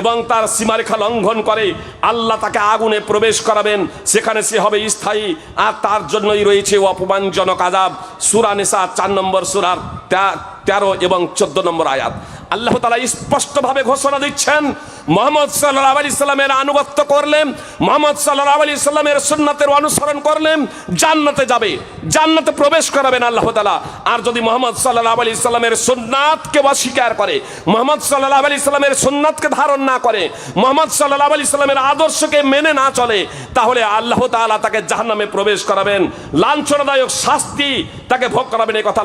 এবং তার সীমারেখা লঙ্ঘন করে, আল্লাহ তাকে আগুনে প্রবেশ করাবেন, সেখানে সে হবে স্থায়ী, আর তার জন্যই রয়েছে অপমানজনক আযাব। সূরা নিসা ৪ নম্বর সূরার ১৩ এবং ১৪ নম্বর আয়াত। আল্লাহ তাআলা স্পষ্টভাবে ঘোষণা দিচ্ছেন, মুহাম্মদ সাল্লাল্লাহু আলাইহি সাল্লামের আনুগত্য করলেন, মুহাম্মদ সাল্লাল্লাহু আলাইহি সাল্লামের সুন্নাতের অনুসরণ করলেন, জান্নাতে যাবে, জান্নাতে প্রবেশ করাবেন আল্লাহ তাআলা। আর যদি মুহাম্মদ সাল্লাল্লাহু আলাইহি সাল্লামের সুন্নাতকে অস্বীকার করে, মুহাম্মদ সাল্লাল্লাহু আলাইহি সাল্লামের সুন্নাতকে ধারণ না করে, মুহাম্মদ সাল্লাল্লাহু আলাইহি সাল্লামের আদর্শকে মেনে না চলে, তাহলে আল্লাহ তাআলা তাকে জাহান্নামে প্রবেশ করাবেন, লাঞ্ছনাদায়ক শাস্তি তাকে ভোগ করাবেন। এই কথা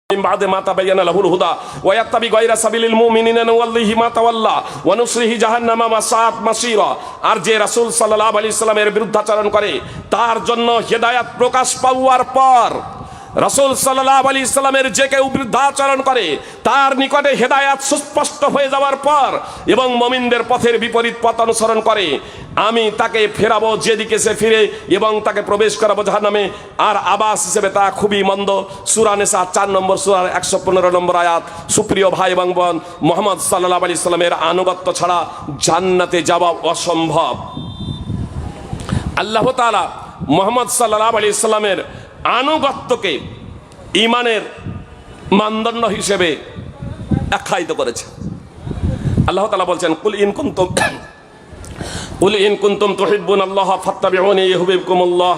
بعد ما تبين له الهدى ويتبع غير سبيل المؤمنين نوليه ما تولى ونصره جهنم وساءت مصيرا। আর যে রাসূল সাল্লাল্লাহু আলাইহি সাল্লামের বিরুদ্ধাচরণ করে তার জন্য হেদায়েত প্রকাশ পাওয়ার পর, রাসূল সাল্লাল্লাহু আলাইহি সাল্লামের যে কেউ বিরুদ্ধাচরণ করে তার নিকটে হেদায়েত সুস্পষ্ট হয়ে যাওয়ার পর এবং মুমিনদের পথের বিপরীত পথ অনুসরণ করে, আমি তাকে ফেরাবো যেদিকে সে ফিরে এবং তাকে প্রবেশ করাবো জাহান্নামে। আর আবাস হিসেবে তা খুবই মন্দ। সূরা নিসা ৪ নম্বর সূরার ১১৫ নম্বর আয়াত। সুপ্রিয় ভাই এবং বোন, মুহাম্মদ সাল্লাল্লাহু আলাইহি সাল্লামের আনুগত্য ছাড়া জান্নাতে যাওয়া অসম্ভব। আল্লাহ তাআলা মুহাম্মদ সাল্লাল্লাহু আলাইহি সাল্লামের আনুগত্যকে ঈমানের মানদণ্ড হিসেবে আখ্যায়িত করেছে। আল্লাহ তাআলা বলছেন, কুল ইন কুনতুম তুহিব্বুনাল্লাহ ফাত্তাবিউনি ইউহিব্বুকুমুল্লাহ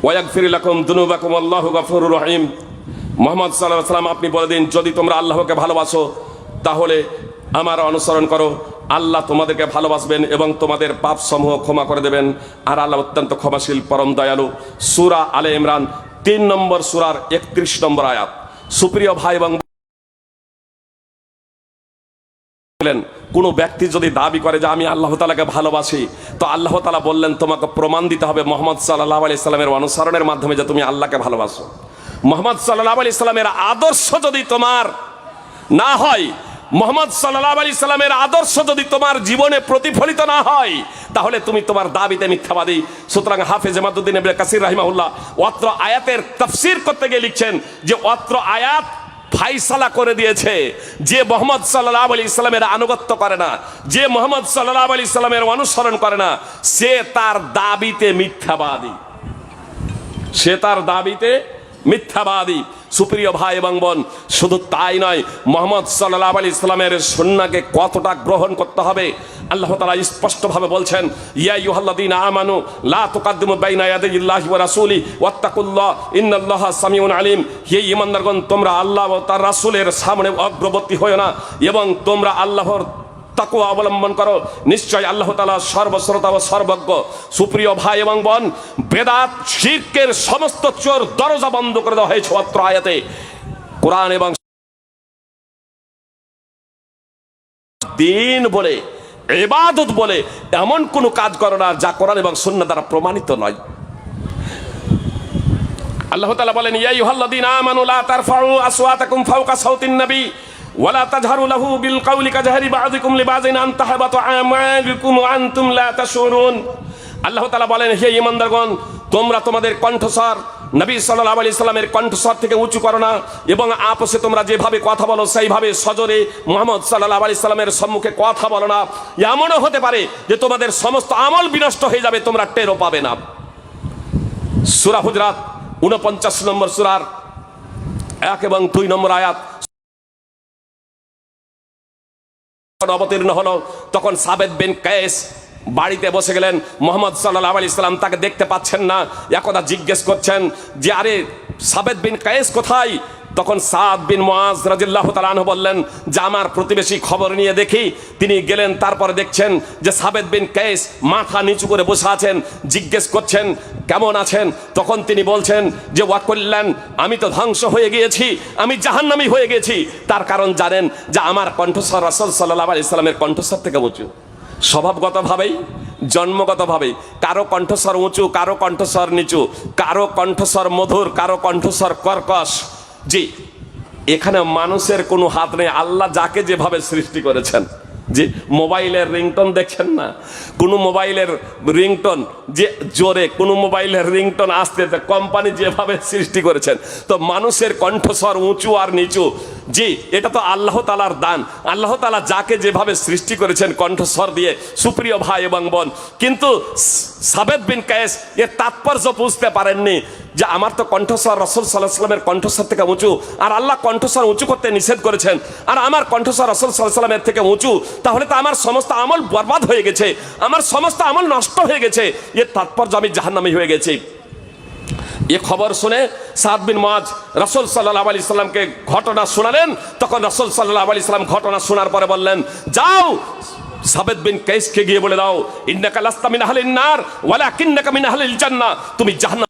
ওয়া ইয়াগফির লাকুম যুনুবাকুম আল্লাহু গফুরুর রহিম। মুহাম্মদ সাল্লাল্লাহু আলাইহি ওয়াসাল্লাম, আপনি বলে দিন, যদি তোমরা আল্লাহকে ভালোবাসো তাহলে আমার অনুসরণ করো, আল্লাহ তোমাদেরকে ভালোবাসবেন এবং তোমাদের পাপ সমূহ ক্ষমা করে দেবেন। আর আল্লাহ অত্যন্ত ক্ষমাশীল, পরম দয়ালু। সূরা আলে ইমরান ৩ নম্বর সূরার ৩১ নম্বর আয়াত। সুপ্রিয় ভাই এবং কোন ব্যক্তি যদি দাবি করে যে আমি আল্লাহ তাআলাকে ভালোবাসি, তো আল্লাহ তাআলা বললেন তোমাকে প্রমাণ দিতে হবে মুহাম্মদ সাল্লাল্লাহু আলাইহি সাল্লামের অনুসরণের মাধ্যমে যে তুমি আল্লাহকে ভালোবাসো। মুহাম্মদ সাল্লাল্লাহু আলাইহি সাল্লামের আদর্শ যদি তোমার না হয়, মুহাম্মদ সাল্লাল্লাহু আলাইহি সাল্লামের আদর্শ যদি তোমার জীবনে প্রতিফলিত না হয়, তাহলে তুমি তোমার দাবিতে মিথ্যাবাদী। সুতরাং হাফেজ ইমাদউদ্দিন ইবনে কাসির রাহিমাহুল্লাহ অত্র আয়াতের তাফসীর করতে গিয়ে লিখছেন যে অত্র আয়াত ফাইসালা করে দিয়েছে যে মুহাম্মদ সাল্লাল্লাহু আলাইহি সাল্লামের আনুগত্য করে না, যে মুহাম্মদ সাল্লাল্লাহু আলাইহি সাল্লামের অনুসরণ করে না, সে তার দাবিতে মিথ্যাবাদী, সে তার দাবিতে মিথ্যাবাদী। সুপ্রিয় ভাই এবং বোন, শুধু তাই নয়, মুহাম্মদ সাল্লাল্লাহু আলাইহি সাল্লামের সুন্নাহকে কতটা গ্রহণ করতে হবে আল্লাহ তাআলা স্পষ্টভাবে বলছেন, ইয়া আইয়ুহাল্লাযীনা আমানু লা তুকাদ্দিমু বাইনা ইয়াদাইল্লাহি ওয়া রাসূলিহি ওয়াত্তাকুল্লাহ ইন্নাল্লাহা সামিউন আলিম। হে ঈমানদারগণ, তোমরা আল্লাহ ও তার রাসূলের সামনে অগ্রবর্তী হয়ো না এবং তোমরা আল্লাহর তাকওয়া অবলম্বন করো, নিশ্চয় আল্লাহ তাআলা সর্বশ্রোতা ও সর্বজ্ঞ। সুপ্রিয় ভাই এবং বোন, বেদাত শিরকের সমস্ত চোর দরজা বন্ধ করে দেওয়া হয়েছে অত্র আয়াতে। কোরআন এবং দ্বীন বলে, ইবাদত বলে এমন কোন কাজ করো না যা কোরআন এবং সুন্নাহ দ্বারা প্রমাণিত নয়। আল্লাহ তাআলা বলেন, ইয়া আইয়ুহাল্লাযীনা আমানু লা তারফাউ আসওয়াতাকুম ফাওকা সাওতিন নবী ওয়ালা তাজহারু লাহু বিল কাওলি কাজহারি বাযিকুম লিবাযিন আন তাহবাতু আমালুকুম ওয়া আনতুম লা তাশউরুন। আল্লাহ তাআলা বলেন, হে ঈমানদারগণ, তোমরা তোমাদের কণ্ঠস্বর নবী সাল্লাল্লাহু আলাইহি সাল্লামের কণ্ঠস্বর থেকে উঁচু করো না এবং আপসে তোমরা যেভাবে কথা বলো সেইভাবে সজোরে মুহাম্মদ সাল্লাল্লাহু আলাইহি সাল্লামের সম্মুখে কথা বলো না। এমনও হতে পারে যে তোমাদের সমস্ত আমল বিনষ্ট হয়ে যাবে, তোমরা টেরও পাবে না। সূরা হুজরাত 49 নম্বর সূরার 1 এবং 2 নম্বর আয়াত অবতীর্ণ হলো। তখন সাবেদ বিন কায়েস বাড়িতে বসে গেলেন, মুহাম্মদ সাল্লাল্লাহু আলাইহি সাল্লাম তাকে দেখতে পাচ্ছেন না। একদা জিজ্ঞেস করছেন যে আরে সাবেদ বিন কায়েস কোথায়? তখন সাদ বিন মুআজ রাদিয়াল্লাহু তাআলা আনহু বললেন যে আমার প্রতিবেশী খবর নিয়ে দেখি। তিনি গেলেন, তারপরে দেখছেন যে সাবেদ বিন কায়েস মাথা নিচু করে বসে আছেন। জিজ্ঞেস করছেন কেমন আছেন? তখন তিনি বলছেন যে ওয়াকুল্লান, আমি তো ধ্বংস হয়ে গিয়েছি, আমি জাহান্নামী হয়ে গেছি। তার কারণ জানেন যে আমার কণ্ঠস্বর রাসূল সাল্লাল্লাহু আলাইহি সাল্লামের কণ্ঠস্বর থেকে উঁচু। স্বভাবগতভাবেই, জন্মগতভাবেই কারো কণ্ঠস্বর উঁচু, কারো কণ্ঠস্বর নিচু, কারো কণ্ঠস্বর মধুর, কারো কণ্ঠস্বর কর্কশ। জি, এখানে মানুষের কোনো হাত নেই। আল্লাহ যাকে যেভাবে সৃষ্টি করেছেন, যে মোবাইলের রিংটোন দেখছেন না, কোনো মোবাইলের রিংটোন যে জোরে, কোনো মোবাইলের রিংটোন আসতে, কোম্পানি যেভাবে সৃষ্টি করেছেন, তো মানুষের কণ্ঠস্বর উঁচু আর নিচু, জি এটা তো আল্লাহ তাআলার দান। আল্লাহ তাআলা যাকে যেভাবে সৃষ্টি করেছেন কণ্ঠস্বর দিয়ে। সুপ্রিয় ভাই এবং বোন, কিন্তু সাবেদ বিন কায়েস এর তাৎপর্য বুঝতে পারেননি যে আমার তো কণ্ঠস্বর রাসূল সাল্লাল্লাহু আলাইহি ওয়াসাল্লামের কণ্ঠস্বর থেকে উঁচু, আর আল্লাহ কণ্ঠস্বর উঁচু করতে নিষেধ করেছেন, আর আমার কণ্ঠস্বর রাসূল সাল্লাল্লাহু আলাইহি ওয়াসাল্লামের থেকে উঁচু, তাহলে তো আমার সমস্ত আমল বরবাদ হয়ে গেছে, আমার সমস্ত আমল নষ্ট হয়ে গেছে, এর তাৎপর্য আমি জাহান্নামী হয়ে গেছি। এ খবর শুনে সাদ বিন মুআজ রাসূল সাল্লাল্লাহু আলাইহি সাল্লামকে ঘটনা শোনালেন। তখন রাসূল সাল্লাল্লাহু আলাইহি সাল্লাম ঘটনা শোনার পরে বললেন, যাও সাবেদ বিন কায়েসকে গিয়ে বলে দাও, ইন্নাকা লাস্তা মিন আহলিন নার ওয়ালাকিন্নাকা মিন আহলিল জান্নাহ, তুমি জাহান্নাম।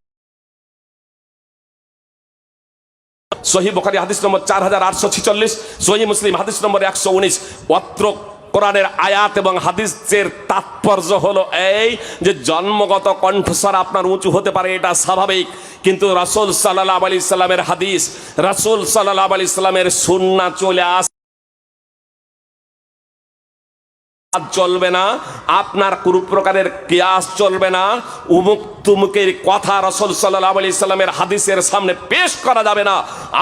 সহিহ বুখারী হাদিস নম্বর 4846, সহিহ মুসলিম হাদিস নম্বর 119। অত্র কোরআনের আয়াত এবং হাদিসের তাৎপর্য হলো এই যে জন্মগত কণ্ঠস্বর আপনার উঁচু হতে পারে, এটা স্বাভাবিক, কিন্তু রাসূল সাল্লাল্লাহু আলাইহি সাল্লামের হাদিস, রাসূল সাল্লাল্লাহু আলাইহি সাল্লামের সুন্নাহ চলে চলবে না, আপনার কোন প্রকারের কিয়াস চলবে না, উমুক তুমুকের কথা রাসূল সাল্লাল্লাহু আলাইহি সাল্লামের হাদিসের সামনে পেশ করা যাবে না।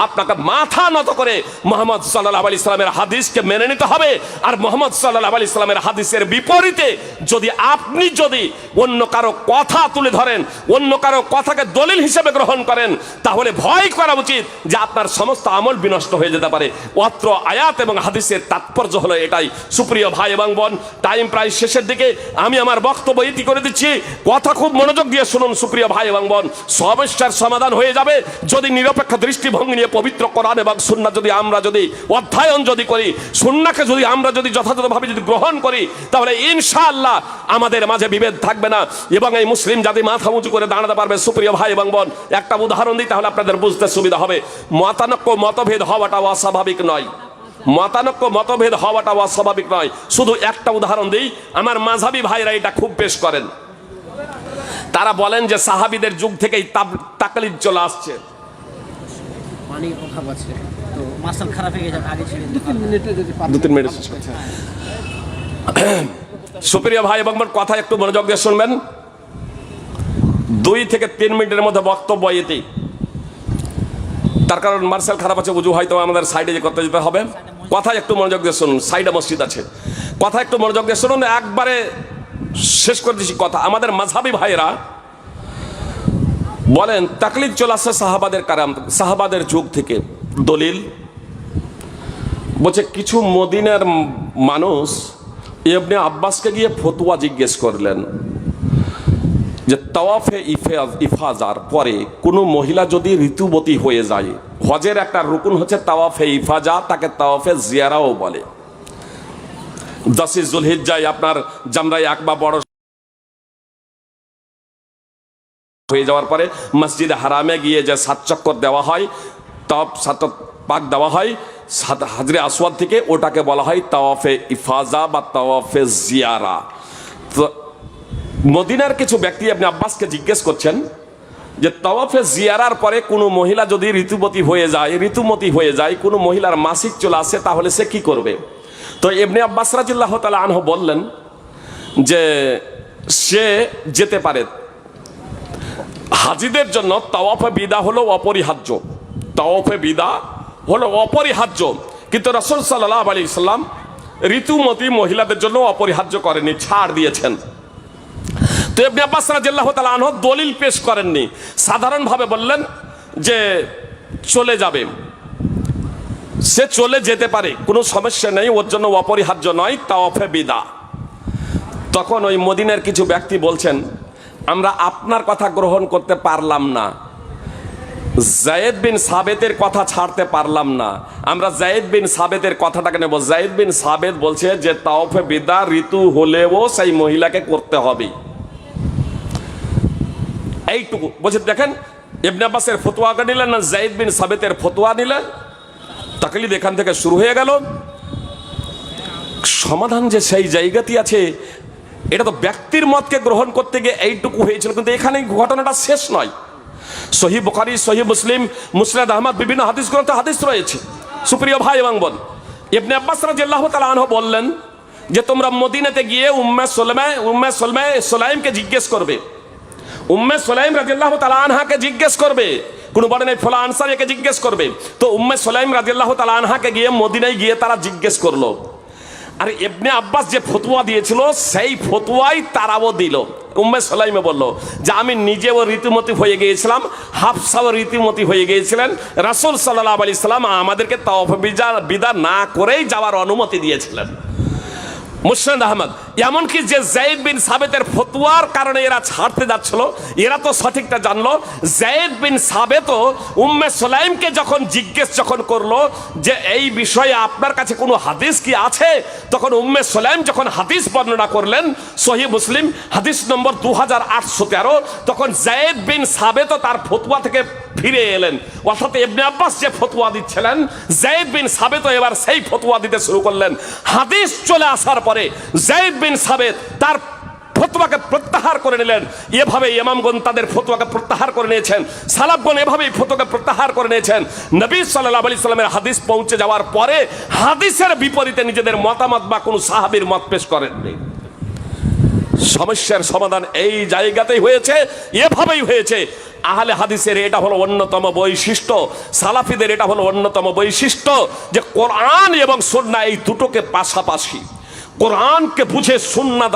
আপনাকে মাথা নত করে মুহাম্মদ সাল্লাল্লাহু আলাইহি সাল্লামের হাদিসকে মেনে নিতে হবে। আর মুহাম্মদ সাল্লাল্লাহু আলাইহি সাল্লামের হাদিসের বিপরীতে যদি আপনি অন্য কারো কথা তুলে ধরেন, অন্য কারো কথাকে দলিল হিসেবে গ্রহণ করেন, তাহলে ভয় করা উচিত যে আপনার সমস্ত আমল বিনষ্ট হয়ে যেতে পারে। অত্র আয়াত এবং হাদিসের তাৎপর্য হলো এটাই। সুপ্রিয় ভাই এবং বোন, টাইম প্রায় শেষের দিকে, আমি আমার বক্তব্য ইতি করে দিচ্ছি, কথা খুব মনোযোগ দিয়ে শুনুন। সুপ্রিয় ভাই এবং বোন, সমস্যার সমাধান হয়ে যাবে যদি নিরপেক্ষ দৃষ্টিভঙ্গি নিয়ে পবিত্র কোরআন এবং সুন্নাহ আমরা অধ্যয়ন করি, সুন্নাহকে আমরা যথাযথভাবে গ্রহণ করি, তাহলে ইনশাআল্লাহ আমাদের মাঝে বিভেদ থাকবে না এবং এই মুসলিম জাতি মাথা উঁচু করে দাঁড়াতে পারবে। সুপ্রিয় ভাই এবং বোন, একটা উদাহরণ দিই, তাহলে আপনাদের বুঝতে সুবিধা হবে। মতানৈক্য, মতভেদ হওয়াটা অস্বাভাবিক নয়। মতানৈক্য মতভেদ হওয়াটা অস্বাভাবিক নয়। শুধু একটা উদাহরণ দিই, আমার মাযহাবী ভাইরা এটা খুব পেশ করেন। তারা বলেন যে সাহাবীদের যুগ থেকেই তাকলিদ চলে আসছে। সুপ্রিয় ভাই এবং কথা একটু মনোযোগ দিয়ে শুনবেন। 2 থেকে 3 মিনিটের মধ্যে বক্তব্য এটি। তার কারণ মার্শাল খারাপ আছে, উজু হয়তো আমাদের সাইডে যে করতে যেতে হবে। কথা একটু মনোযোগ দিয়ে শুনুন, সাইডে মসজিদ আছে, কথা একটু মনোযোগ দিয়ে শুনুন। একবারে শেষ করে দিচ্ছি কথা। আমাদের মাযহাবী ভাইরা বলেন তাকলিদ চলে আসছে সাহাবাদের যুগ থেকে। দলিল বলছে কিছু মদিনার মানুষ ইবনে আব্বাসকে গিয়ে ফতোয়া জিজ্ঞেস করলেন যে তাওয়াফে ইফাজার পরে কোনো মহিলা যদি ঋতুবতী হয়ে যায়, হজের একটা রুকুন হচ্ছে তাওয়াফে ইফাজা, তাকে তাওয়াফে জিয়ারাও বলে। 10 যুলহিজ্জায় আপনার জামরায়ে আকবা বড় হয়ে যাওয়ার পরে মসজিদে হারামে গিয়ে যে 7 চক্কর দেওয়া হয়, তাওয়াফ 7 পাক দেওয়া হয় হাজরে আসওয়াদ থেকে, ওটাকে বলা হয় তাওয়াফে ইফাজা বা তাওয়াফে জিয়ারা। তো মদিনার কিছু ব্যক্তি আপনি আব্বাসকে জিজ্ঞেস করছেন যে তাওয়াফে জিয়ারার পরে কোনো মহিলা যদি ঋতুমতী হয়ে যায়, কোনো মহিলার মাসিক চলে আসে, তাহলে সে কি করবে? তো ইবনে আব্বাস রাদিয়াল্লাহু তাআলা আনহু বললেন যে সে যেতে পারে। হাজিদের জন্য তাওয়াফে বিদা হলো অপরিহার্য, তাওয়াফে বিদা হলো অপরিহার্য, কিন্তু রাসূল সাল্লাল্লাহু আলাইহি সাল্লাম ঋতুমতী মহিলাদের জন্য অপরিহার্য করেননি, ছাড় দিয়েছেন। তো ইবনে আব্বাস রাদিয়াল্লাহু তাআলা আনহু দলিল পেশ করেননি, সাধারণভাবে বললেন যে চলে যাবে, সে চলে যেতে পারে, কোনো সমস্যা নেই, ওর জন্য অপরিহার্য নয় তাওয়াফে বিদা। তখন ওই মদিনার কিছু ব্যক্তি বলছেন আমরা আপনার কথা গ্রহণ করতে পারলাম না, যায়েদ বিন সাবেতের কথা ছাড়তে পারলাম না, আমরা যায়েদ বিন সাবেতের কথাটাকে নেব। যায়েদ বিন সাবেত বলছে যে তাওয়াফে বিদা ঋতু হলেও সেই মহিলাকে করতে হবে, এইটুকু বলছে। দেখেন ইবনে আব্বাসের ফতোয়াকে নিলেন না যায়েদ বিন সাবেতের ফতোয়া নিলেন, তাকলিদ এখান থেকে শুরু হয়ে গেল। সমাধান যে সেই জায়গাতেই আছে, এটা তো ব্যক্তির মতকে গ্রহণ করতে গিয়ে এইটুকু হয়েছিল, কিন্তু এখানে ঘটনাটা শেষ নয়। সহিহ বুখারী, সহিহ মুসলিম, মুসনাদ আহমদ, বিভিন্ন হাদিস গ্রন্থে হাদিস রয়েছে। সুপ্রিয় ভাই এবং বোন, ইবনে আব্বাস রাদিয়াল্লাহু তাআলা আনহু বললেন যে তোমরা মদিনাতে গিয়ে উম্মে সুলাইমকে জিজ্ঞেস করবে, উম্মে সুলাইম রাদিয়াল্লাহু তাআলা আনহাকে জিজ্ঞেস করবে, কোন বলেন এই ফলা আনসারীকে জিজ্ঞেস করবে। তো উম্মে সুলাইম রাদিয়াল্লাহু তাআলা আনহাকে গিয়ে মদিনায় গিয়ে তারা জিজ্ঞেস করলো, আর ইবনে আব্বাস যে ফতোয়া দিয়েছিল সেই ফতোয়াই তারাও দিল। উম্মে সুলাইমে বলল যে আমি নিজেও ঋতুমতী হয়ে গিয়েছিলাম, হাফসাও ঋতুমতী হয়ে গিয়েছিলেন, রাসূল সাল্লাল্লাহু আলাইহি সাল্লাম আমাদেরকে তাওয়াফ বিদা না করেই যাওয়ার অনুমতি দিয়েছিলেন। মুসনাদ আহমদ, এমনকি যে যায়েদ বিন সাবেতের ফতোয়ার কারণে এরা ছাড়তে যাচ্ছিল, এরা তো সঠিকটা জানলো। যায়েদ বিন সাবেতও উম্মে সুলাইমকে যখন করলো যে এই বিষয়ে আপনার কাছে কোনো হাদিস কি আছে, তখন উম্মে সুলাইম যখন হাদিস বর্ণনা করলেন সহিহ মুসলিম হাদিস নম্বর 2813, তখন যায়েদ বিন সাবেতও তার ফতোয়া থেকে ফিরে এলেন। অর্থাৎ ইবনে আব্বাস যে ফতোয়া দিচ্ছিলেন, যায়েদ বিন সাবেতও এবার সেই ফতোয়া দিতে শুরু করলেন। হাদিস চলে আসার পরে যায়েদ বিন সাবেত তার ফতোয়াকে প্রত্যাহার করে নিলেন। এভাবে ইমামগণ তাদের ফতোয়াকে প্রত্যাহার করে নিয়েছেন, সালাফগণ এভাবেই ফতোয়াকে প্রত্যাহার করে নিয়েছেন। নবী সাল্লাল্লাহু আলাইহি সাল্লামের হাদিস পৌঁছে যাওয়ার পরে হাদিসের বিপরীতে নিজেদের মতামত বা কোনো সাহাবীর মত পেশ করেননি। সমস্যার সমাধান এই জায়গাতেই হয়েছে, এভাবেই হয়েছে। আহলে হাদিসের এটা হলো অন্যতম বৈশিষ্ট্য, সালাফিদের এটা হলো অন্যতম বৈশিষ্ট্য যে কোরআন এবং সুন্নাহ এই দুটোকে পাশাপাশি, কোরআনকে বুঝে সুন্নাহ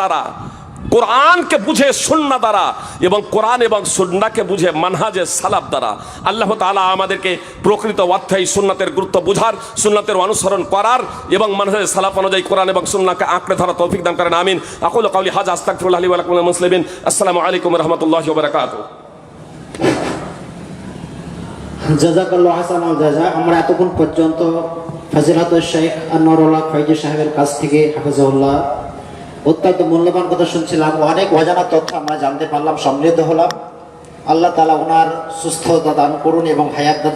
দ্বারা এবং কোরআন এবং সুন্নাহকে বুঝে মানহাজে সালাফ দ্বারা। আল্লাহ তাআলা আমাদেরকে প্রকৃত অর্থে সুন্নাতের গুরুত্ব বুঝার, সুন্নাতের অনুসরণ করার এবং মানহাজে সালাফ অনুযায়ী কোরআন এবং সুন্নাহকে আঁকড়ে ধরার তৌফিক দান করেন। আমিন। আকুলু কাওলি হাযা আস্তাগফিরুল্লাহ লি ওয়া লাকুম ওয়া মুসলিমিন। আসসালামু আলাইকুম ওয়া রাহমাতুল্লাহি ওয়া বারাকাতুহু। জাযাকাল্লাহু আহসানাল জাযা। আমরা এতক্ষণ পর্যন্ত ফজিলাতুল শেখ আনোয়ারুল্লাহ ফয়জী সাহেবের কাছ থেকে হাফিজাহুল্লাহ অত্যন্ত মূল্যবান কথা শুনছিলাম, অনেক অজানা তথ্য আমরা জানতে পারলাম, সমৃদ্ধ হলাম। আল্লাহ তাআলা ওনার সুস্থতা দান করুন এবং হায়াত দান